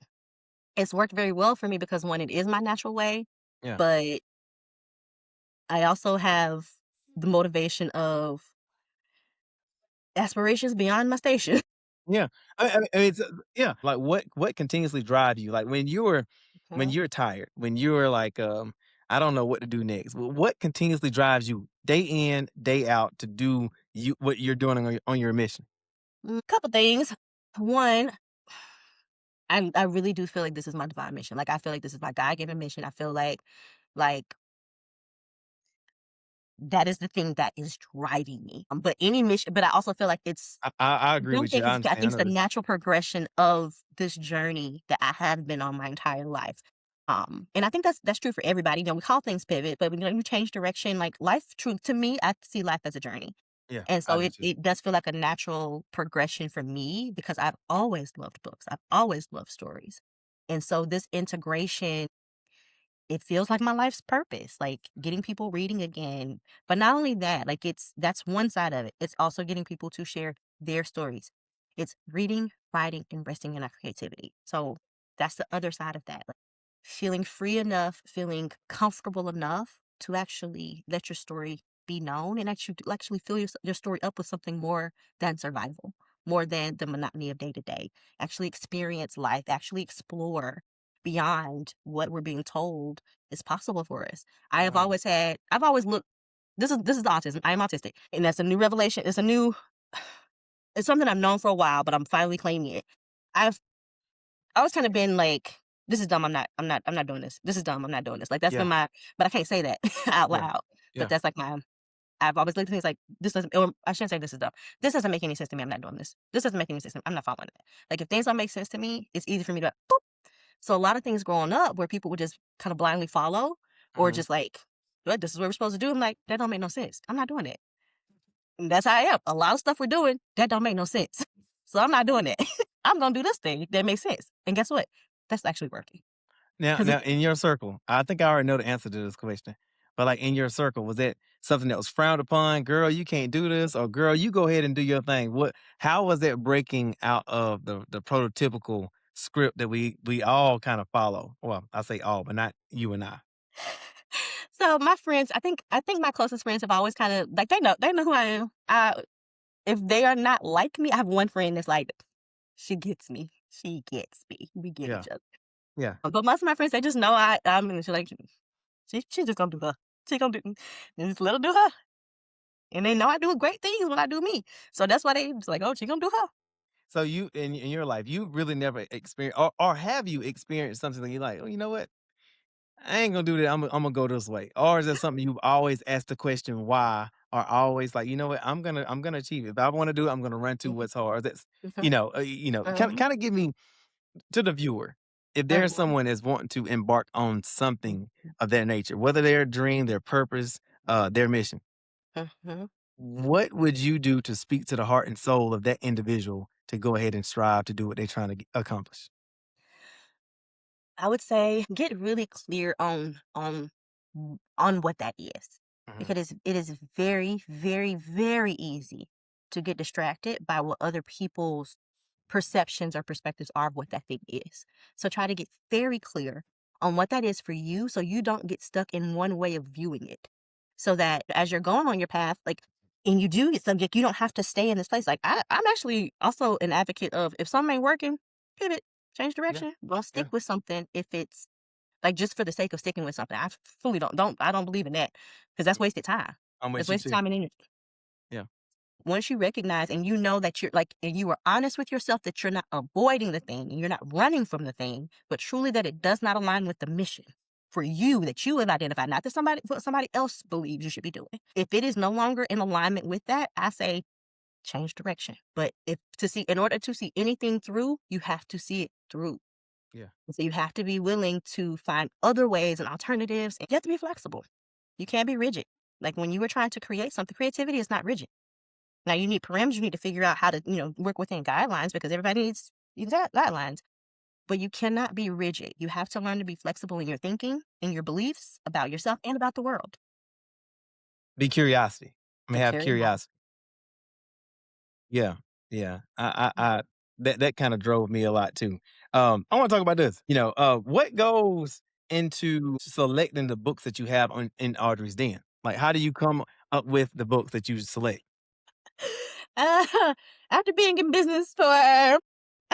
it's worked very well for me because one, it is my natural way, yeah. but I also have the motivation of aspirations beyond my station. Yeah. I mean, it's yeah, like, what continuously drive you? Like, when Mhm. you're tired, when you're like, "I don't know what to do next." What continuously drives you day in, day out to do what you're doing on your mission? Couple things. One, I really do feel like this is my divine mission. Like I feel like this is my God given mission. I feel like that is the thing that is driving me. But any mission, but I also feel like I agree don't with you, think I I understand, I think it's know the this. natural progression of this journey that I have been on my entire life. And I think that's true for everybody. We call things pivot, but you change direction. Like life, true to me, I see life as a journey. Yeah, And I so do it too. it does feel like a natural progression for me because I've always loved books. I've always loved stories. And so this integration, it feels like my life's purpose, like getting people reading again. But not only that, like that's one side of it. It's also getting people to share their stories. It's reading, writing, and resting in our creativity. So that's the other side of that. Like, feeling free enough, feeling comfortable enough to actually let your story be known and actually fill your story up with something more than survival, more than the monotony of day to day. Actually experience life, actually explore beyond what we're being told is possible for us. Wow. I've always looked, this is autism. I am autistic. And that's a new revelation. It's something I've known for a while, but I'm finally claiming it. I've always kind of been like, this is dumb. I'm not doing this. This is dumb. I'm not doing this. Like that's Yeah, been but I can't say that out yeah, loud. But yeah. that's like my I've always looked at things like, this doesn't, or I shouldn't say this is dumb. This doesn't make any sense to me. I'm not doing this. This doesn't make any sense to me. I'm not following it. Like if things don't make sense to me, it's easy for me to boop. So a lot of things growing up where people would just kind of blindly follow or Mhm. just like, what, this is what we're supposed to do. I'm like, that don't make no sense. I'm not doing it. And that's how I am. A lot of stuff we're doing, that don't make no sense. So I'm not doing it. I'm going to do this thing that makes sense. And guess what? That's actually working. Now, in your circle, I think I already know the answer to this question. But like in your circle, was that something that was frowned upon? Girl, you can't do this, or girl, you go ahead and do your thing. How was that breaking out of the prototypical script that we all kind of follow? Well, I say all, but not you and I. So my friends, I think my closest friends have always kind of like they know who I am. If they are not like me, I have one friend that's like, she gets me. She gets me. We get Yeah. each other. Yeah. But most of my friends, they just know I'm in. She's like, she just gonna do her. She gonna do, and just let her do her. And they know I do great things when I do me. So that's why they just like, oh, she gonna do her. So you in your life, you really never experienced, or have you experienced something that you're like, oh, you know what? I ain't gonna do that. I'm gonna go this way. Or is that something you've always asked the question why, or always like, you know what, I'm gonna achieve it. If I want to do it, I'm gonna run to Mhm, what's hard. That's mhm, mhm, kind of give me to the viewer. If there's mhm, someone that's wanting to embark on something of that nature, whether their dream, their purpose, their mission, mhm. what would you do to speak to the heart and soul of that individual to go ahead and strive to do what they're trying to accomplish? I would say get really clear on what that is. Mhm. Because it is very, very, very easy to get distracted by what other people's perceptions or perspectives are of what that thing is. So try to get very clear on what that is for you so you don't get stuck in one way of viewing it. So that as you're going on your path, like, and you do get subject, you don't have to stay in this place. Like I'm actually also an advocate of if something ain't working, pivot, change Yeah, direction. Don't stick yeah, with something if it's like just for the sake of sticking with something. I fully don't I don't believe in that because that's yeah. wasted time. I'm It's with you wasted too. time and energy. Yeah. Once you recognize and you know that you're like, and you are honest with yourself that you're not avoiding the thing and you're not running from the thing, but truly that it does not align with the mission for you that you have identified, not that what somebody else believes you should be doing. If it is no longer in alignment with that, I say change direction. But if to see, in order to see anything through, you have to see it through. Yeah. So you have to be willing to find other ways and alternatives. And you have to be flexible. You can't be rigid. Like when you were trying to create something, creativity is not rigid. Now you need parameters. You need to figure out how to, work within guidelines because everybody needs guidelines. But you cannot be rigid. You have to learn to be flexible in your thinking, in your beliefs about yourself and about the world. Be curiosity. I mean, The have curiosity. curiosity. Yeah, yeah. I that kind of drove me a lot too. I want to talk about this. What goes into selecting the books that you have on in Audrey's Den? Like, how do you come up with the books that you select? Uh, after being in business for a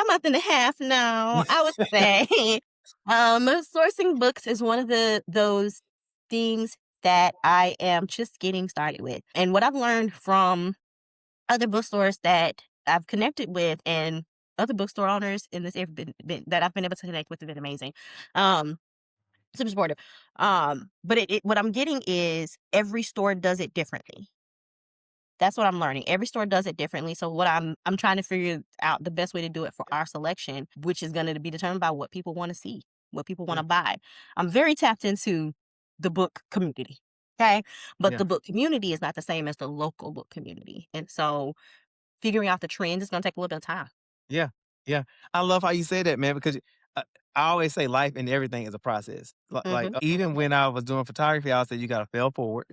month and a half now, I would say sourcing books is one of those things that I am just getting started with. And what I've learned from other bookstores that I've connected with and other bookstore owners in this area that I've been able to connect with have been amazing. Um, Super supportive. But what I'm getting is every store does it differently. That's what I'm learning. Every store does it differently. So what I'm trying to figure out the best way to do it for our selection, which is going to be determined by what people want to see, what people want Yeah, to buy. I'm very tapped into the book community. Okay. But yeah. the book community is not the same as the local book community. And so figuring out the trends is going to take a little bit of time. Yeah, yeah. I love how you say that, man, because uh, I always say life and everything is a process. Like, Hmm. even when I was doing photography, I would say you got to fail forward.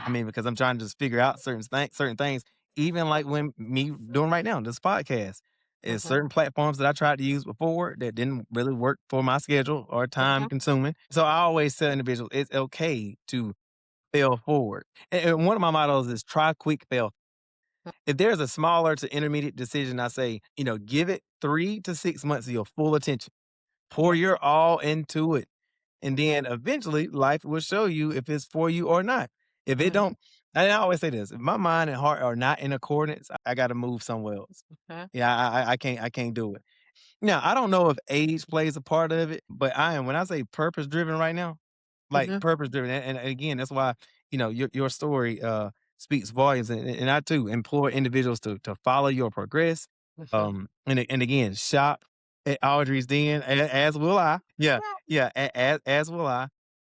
I mean, because I'm trying to just figure out certain things. Even like when me doing right now, this podcast is Hmm. certain platforms that I tried to use before that didn't really work for my schedule or time Hmm. consuming. So I always tell individuals it's okay to fail forward. And one of my mottos is try quick, fail. If there's a smaller to intermediate decision, I say, give it 3 to 6 months of your full attention. Pour Yeah. your all into it. And then eventually life will show you if it's for you or not. If it Hmm. don't, and I always say this, if my mind and heart are not in accordance, I gotta move somewhere else. Hmm. Yeah, I can't do it. Now, I don't know if age plays a part of it, but when I say purpose driven right now, like Hmm. purpose driven, and again, that's why, your story, speaks volumes. And I too implore individuals to follow your progress. Mhm. And again, shop at Audrey's Den, as will I. Yeah, yeah, as will I.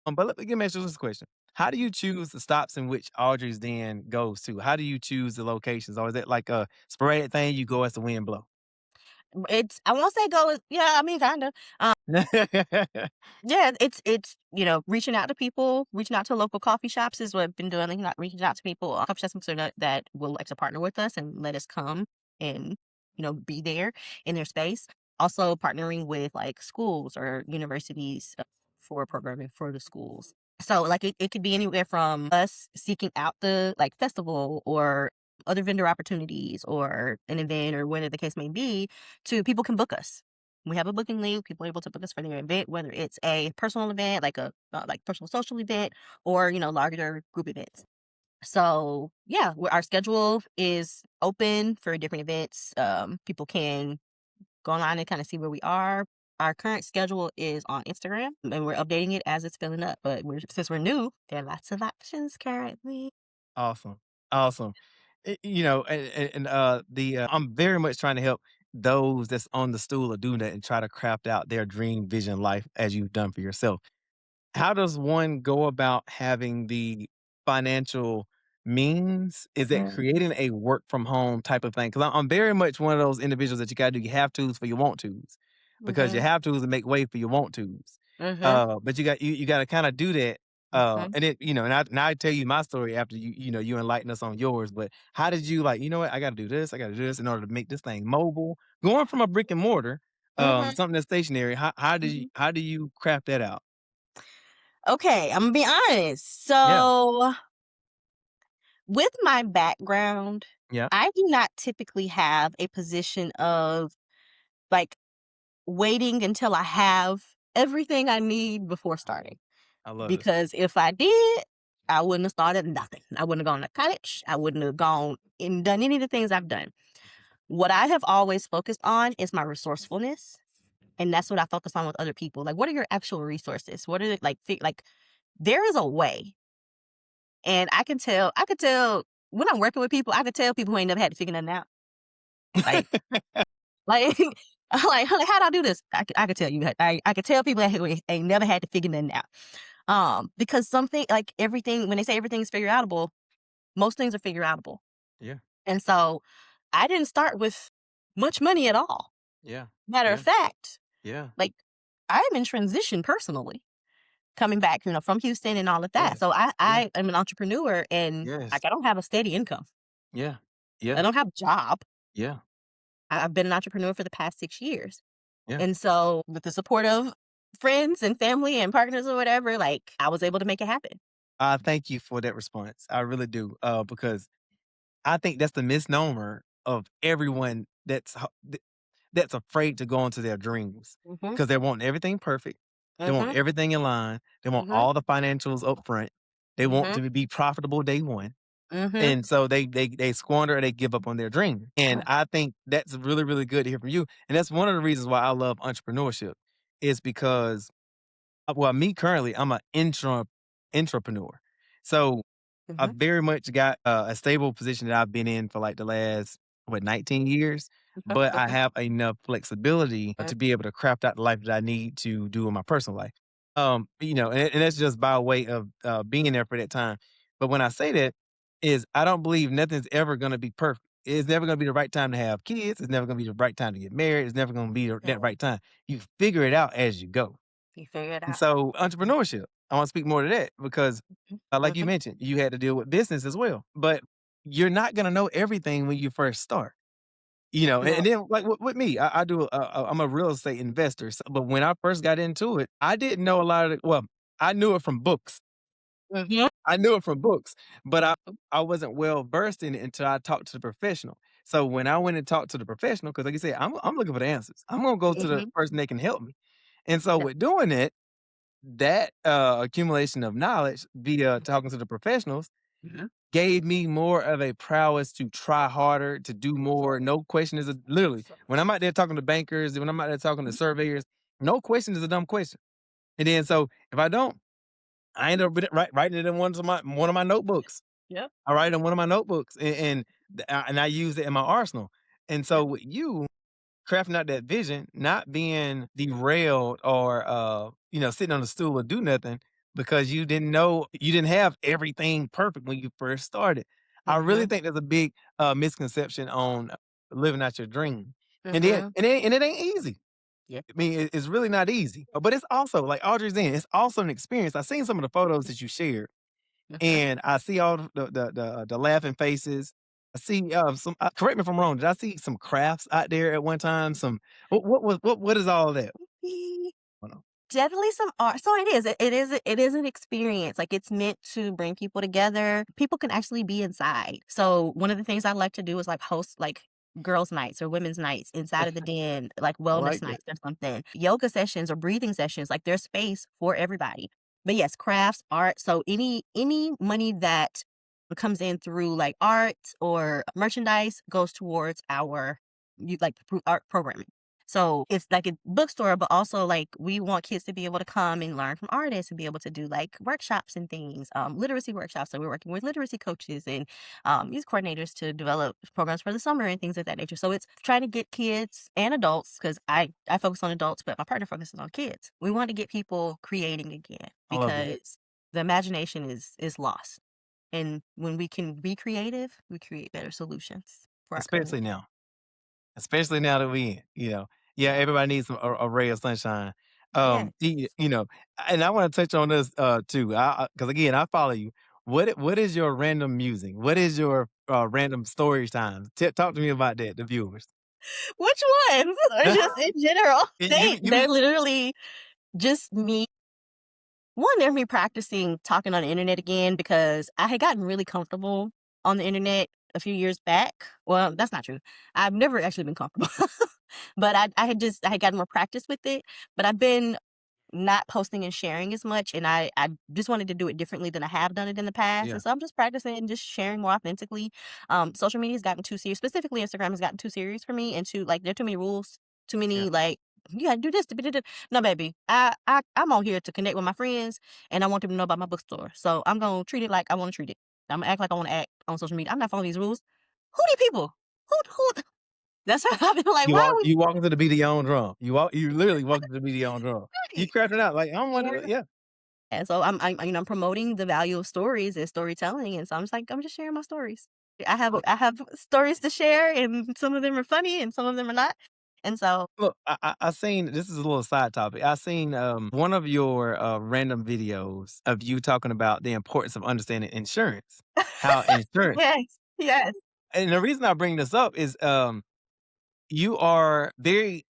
But let me ask you this question. How do you choose the stops in which Audrey's Den goes to? How do you choose the locations? Or is it like a sporadic thing you go as the wind blow? It's I won't say go yeah, I mean, kinda. Yeah, it's, reaching out to people, reaching out to local coffee shops is what I've been doing, like, not reaching out to people, coffee shops that will like to partner with us and let us come and, be there in their space. Also partnering with like schools or universities for programming for the schools. So like it could be anywhere from us seeking out the like festival or other vendor opportunities or an event or whatever the case may be to people can book us. We have a booking link. People are able to book us for their event, whether it's a personal event, like a like personal social event, or larger group events. So yeah, our schedule is open for different events. People can go online and kind of see where we are. Our current schedule is on Instagram, and we're updating it as it's filling up. But since we're new, there are lots of options currently. Awesome. Awesome. I'm very much trying to help those that's on the stool of doing that and try to craft out their dream vision life as you've done for yourself. How does one go about having the financial means? Is it creating a work from home type of thing? Because I'm very much one of those individuals that you got to do your have tos for your want tos, because your Mm-hmm. have tos to make way for your want tos. Mm-hmm. But you got to kind of do that. Mm-hmm. And it, and now I tell you my story after you enlighten us on yours. But how did you like? You know what? I got to do this. I got to do this in order to make this thing mobile. Going from a brick and mortar, Mm-hmm. something that's stationary. How do you craft that out? Okay, I'm gonna be honest. Yeah. So with my background, Yeah. I do not typically have a position of like waiting until I have everything I need before starting. I love it. Because if I did, I wouldn't have started nothing. I wouldn't have gone to college. I wouldn't have gone and done any of the things I've done. What I have always focused on is my resourcefulness. And that's what I focus on with other people. Like, what are your actual resources? What are the, like, there is a way. And I could tell when I'm working with people, I could tell people who ain't never had to figure nothing out. Like, like, like, how do I do this? I could tell you. I could tell people that who ain't never had to figure nothing out. Because something like everything, when they say everything's figure outable, most things are figure outable. Yeah. And so I didn't start with much money at all. Yeah. Matter of Yeah. fact, Yeah. like I'm in transition personally, coming back, from Houston and all of that. Yes. So I, Yeah. I am an entrepreneur and Yes. like I don't have a steady income. Yeah. I Yeah. don't have a job. Yeah. I've been an entrepreneur for the past 6 years. Yeah. And so with the support of friends and family and partners or whatever, like I was able to make it happen. Thank you for that response. I really do. Because I think that's the misnomer of everyone that's afraid to go into their dreams Mhm. because they want everything perfect. They want Mhm. everything in line. They want Mhm. all the financials up front. They want Mhm. to be profitable day one. Mhm. And so they squander or they give up on their dream. And I think that's really, really good to hear from you. And that's one of the reasons why I love entrepreneurship is because well, me currently, I'm an intrapreneur. So Mhm. I've very much got a stable position that I've been in for like the last, 19 years, Mhm. but I Mhm. have enough flexibility to be able to craft out the life that I need to do in my personal life. And that's just by way of being there for that time. But when I say that, is I don't believe nothing's ever going to be perfect. It's never going to be the right time to have kids. It's never going to be the right time to get married. It's never going to be that Mhm. right time. You figure it out as you go. You figure it And out. so entrepreneurship, I want to speak more to that because, Mhm. like you Mhm. mentioned, you had to deal with business as well. But you're not going to know everything when you first start. And No. then like with me, I do. I'm a real estate investor. But when I first got into it, I didn't know a lot of. Well, I knew it from books. Mhm. I knew it from books, but I wasn't well versed in it until I talked to the professional. So when I went and talked to the professional, because like you said, I'm looking for the answers. I'm gonna go to the Mhm. person that can help me. And so Yeah. with doing it, that accumulation of knowledge via talking to the professionals Mhm. gave me more of a prowess to try harder, to do more. No question is literally when I'm out there talking to bankers, when I'm out there talking to surveyors, no question is a dumb question. And then so if I don't, I end up writing it in one of my notebooks. Yep. I write in one of my notebooks, and I use it in my arsenal. And so Yep. with you crafting out that vision, not being derailed or sitting on a stool or do nothing because you didn't have everything perfect when you first started. I really Mhm. think there's a big misconception on living out your dream. Mhm. And it ain't easy. Yep. I mean, it's really not easy. But it's also like Audrey's in, it's also an experience. I seen some of the photos that you shared Mhm. and I see all the laughing faces. I see, some correct me if I'm wrong, did I see some crafts out there at one time? Some what is all that? Hold on. Definitely some art. So it is an experience. Like, it's meant to bring people together. People can actually be inside. So one of the things I like to do is like host like girls' nights or women's nights inside of the den, like I wellness like that. nights or something. Yoga sessions or breathing sessions. Like, there's space for everybody. But yes, crafts, art. So any money that comes in through like art or merchandise goes towards our art programming. So it's like a bookstore, but also like we want kids to be able to come and learn from artists and be able to do like workshops and things, literacy workshops. So we're working with literacy coaches and youth coordinators to develop programs for the summer and things of that nature. So it's trying to get kids and adults, because I focus on adults, but my partner focuses on kids. We want to get people creating again I love that. because the imagination is lost. And when we can be creative, we create better solutions for our community. Especially now. Especially now that we in, yeah, everybody needs a ray of sunshine. Yes. And I want to touch on this too, because again, I follow you. What is your random music? What is your random story time? Talk to me about that, the viewers. Which ones? Or just in general? You They're literally just me. One, they're me practicing talking on the internet again because I had gotten really comfortable on the internet a few years back. Well, that's not true. I've never actually been comfortable. But I had gotten more practice with it. But I've been not posting and sharing as much, and I just wanted to do it differently than I have done it in the past, yeah, and so I'm just practicing and just sharing more authentically. Social media has gotten too serious, specifically Instagram has gotten too serious for me, and too like, there are too many rules, too yeah. many, like, "You gotta do this to be da da." No, baby, I'm on here to connect with my friends, and I want them to know about my bookstore, so I'm gonna treat it like I wanna treat it. Imma act like I wanna act on social media. I'm not following these rules. Who these people? Who That's how I feel like, "Why are we" You walking to the beat of your own drum. You literally walking to the beat of your own drum. You Right. cracking out like I don't want to. Yeah. And so I'm promoting the value of stories and storytelling, and so I'm just like, I'm just sharing my stories. I have stories to share, and some of them are funny, and some of them are not. And so Look, I seen this is a little side topic. I seen one of your random videos of you talking about the importance of understanding insurance. How insurance yes, yes. and the reason I bring this up is you are very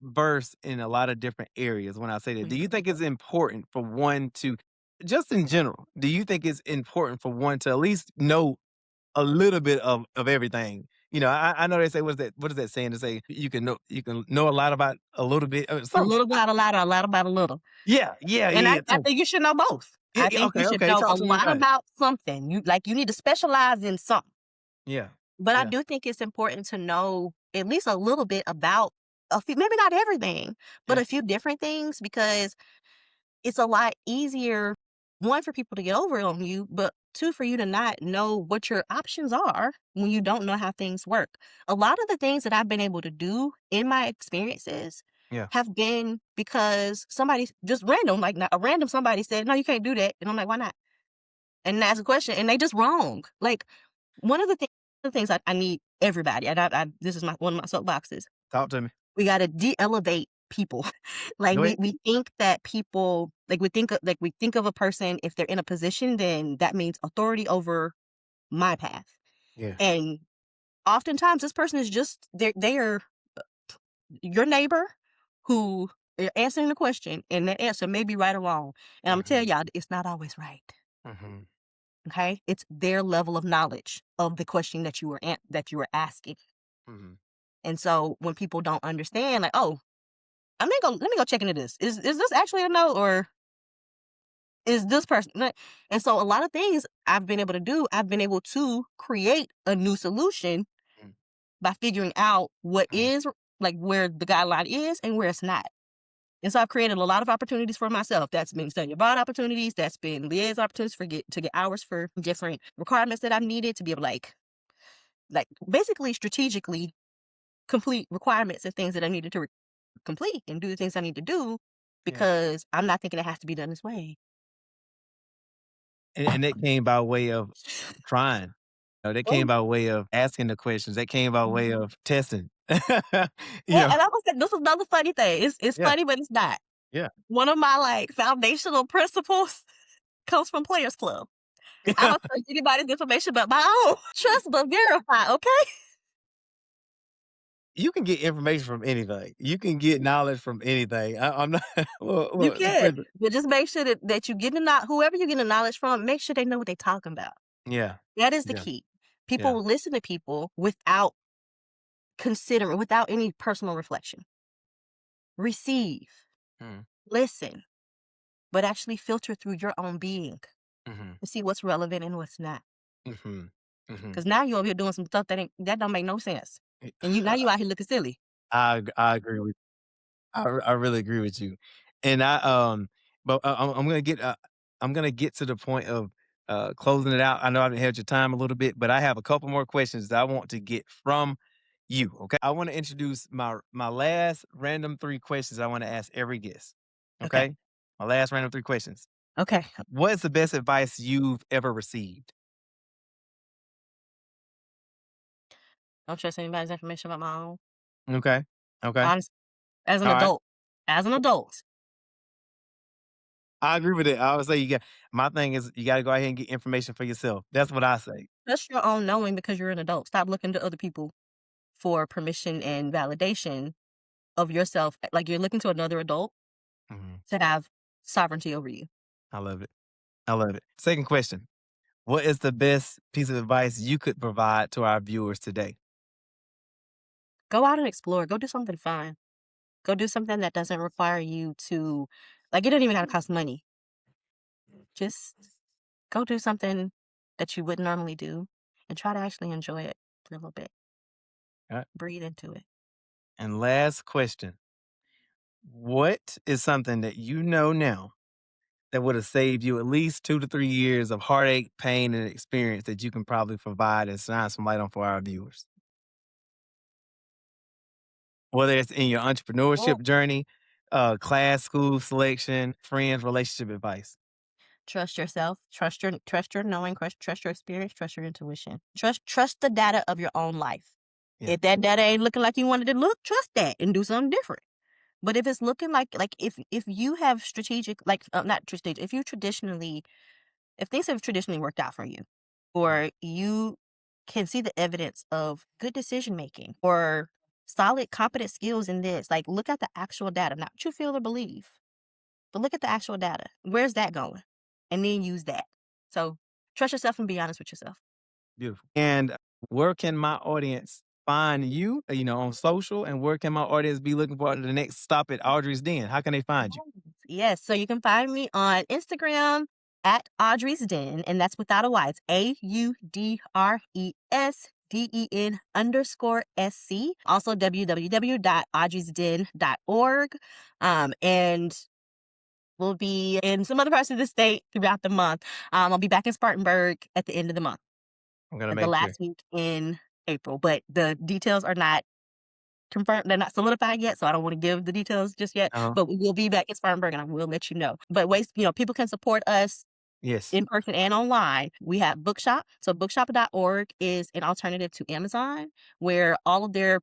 versed in a lot of different areas when I say that. Do you Mhm. think it's important for one to just in general, do you think it's important for one to at least know a little bit of everything? I know they say what is that saying? To say you can know a lot about a little bit A something. little about a lot, or a lot about a little. Yeah, yeah, And yeah, yeah. I So think you should know both. yeah, I yeah, think you okay, should okay. know a Talk to me lot about it. about something. You need to specialize in something. Yeah, But I yeah, do think it's important to know at least a little bit about a few, maybe not everything, but yeah. a few different things, because it's a lot easier, one, for people to get over on you, but two, for you to not know what your options are when you don't know how things work. A lot of the things that I've been able to do in my experiences Yeah. have been because somebody just random, like a random somebody said, no, you can't do that. And I'm like, why not? And ask a question, and they just wrong. Like, one of the things I need everybody, and this is one of my soapboxes. Talk to me. We gotta de-elevate people. Like, Go ahead. we think that people, like, we think of a person, if they're in a position, then that means authority over my path. Yeah. And oftentimes this person is just they are your neighbor who are answering the question, and that answer may be right or wrong. And I'm gonna tell Mhm, y'all, it's not always right. mhm, Okay? It's their level of knowledge of the question that you were asking. mhm. And so when people don't understand, like, oh, let me go check into this. Is this actually a no, or is this person? And so a lot of things I've been able to do, I've been able to create a new solution Mm, by figuring out what mhm. is, like, where the guideline is and where it's not. And so I've created a lot of opportunities for myself. That's been study abroad opportunities. That's been liaison opportunities to get hours for different requirements that I've needed to be able to like basically strategically complete requirements and things that I needed to complete and do the things I need to do because I'm not thinking it has to be done this way. And that came by way of trying. That came Oh, by way of asking the questions. That came by way mhm. of testing. You Yeah, know? and I was like, this is another funny thing. It's Yeah, funny, but it's not. yeah. One of my like foundational principles comes from Players Club. I don't trust anybody's information but my own. Trust but verify, okay? You can get information from anything. You can get knowledge from anything. I'm not You well, can. But just make sure that you get the whoever you get the knowledge from, make sure they know what they're talking about. yeah, That is the yeah, key. People yeah. will listen to people without considering, without any personal reflection. Receive, Mm, listen, but actually filter through your own being mhm, to see what's relevant and what's not. mhm, mhm. Because now you're over here doing some stuff that don't make no sense. And now you out here looking silly. I agree with I really agree with you. And but I'm gonna get to the point of closing it out. I know I've held your time a little bit, but I have a couple more questions that I want to get from you. Okay, I want to introduce my last random three questions I want to ask every guest. Okay. Okay, my last random three questions. Okay. What is the best advice you've ever received? Don't trust anybody's information about my own. Okay, okay, Honest, as an all right. adult. As an adult. I agree with it. I would say you got my thing is you got to go ahead and get information for yourself. That's what I say. Trust your own knowing because you're an adult. Stop looking to other people for permission and validation of yourself. Like you're looking to another adult Mhm. to have sovereignty over you. I love it. I love it. Second question. What is the best piece of advice you could provide to our viewers today? Go out and explore. Go do something fun. Go do something that doesn't require you to, like, it doesn't even have to cost money. Just go do something that you wouldn't normally do and try to actually enjoy it a little bit. All right. Breathe into it. And last question. What is something that you know now that would have saved you at least 2 to 3 years of heartache, pain, and experience that you can probably provide and shine some light on for our viewers? Whether it's in your Oh, entrepreneurship journey, class, school selection, friends, relationship advice. trust yourself. Trust your knowing. Trust your experience. Trust your intuition. Trust the data of your own life. Yeah. If that data ain't looking like you wanted it to look, trust that and do something different. But if it's looking like if you have strategic not strategic, if things have traditionally worked out for you, Mm, or you can see the evidence of good decision making or solid competent skills in this, like look at the actual data, not what you feel or believe, but look at the actual data. Where's that going? And then use that. So trust yourself and be honest with yourself. beautiful. And where can my audience find you, on social? And where can my audience be looking for the next stop at Audrey's Den? How can they find you? Yes. So you can find me on Instagram at Audrey's Den, and that's without a Y. It's AUDRESDEN_SC. Also www.audreysden.org. And we'll be in some other parts of the state throughout the month. I'll be back in Spartanburg at the end of the month, I'm going to at the make sure. last week in April. But the details are not confirmed. They're not solidified yet, so I don't want to give the details just yet. Uh-huh. But we will be back in Spartanburg, and I will let you know. But ways, people can support us Yes. in person and online. We have Bookshop. So bookshop.org is an alternative to Amazon, where all of their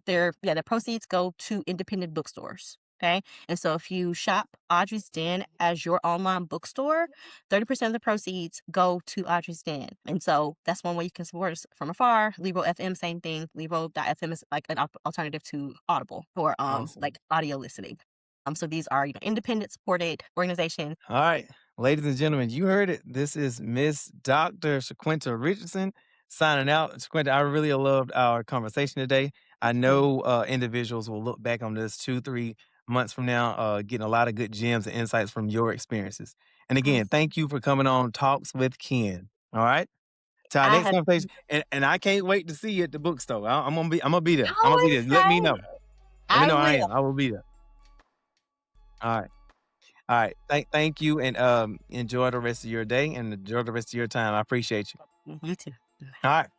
their proceeds go to independent bookstores. Okay. And so if you shop Audrey's Den as your online bookstore, 30% of the proceeds go to Audrey's Den. And so that's one way you can support us from afar. Libro FM, same thing. Libro.fm is like an alternative to Audible or Awesome. like audio listening. So these are independent supported organizations. All right. Ladies and gentlemen, you heard it. This is Miss Dr. Shaquinta Richardson signing out. Shaquinta, I really loved our conversation today. I know individuals will look back on this 2, 3 months from now, getting a lot of good gems and insights from your experiences. And again, Awesome. thank you for coming on Talks with Ken. All right. To our I next have conversation. And I can't wait to see you at the bookstore. I'm gonna be there. I'm gonna so be there. Let me know. excited. Let me I know I will. am. I will be there. All right. All right. Thank you, and enjoy the rest of your day and enjoy the rest of your time. I appreciate you. You too. All right.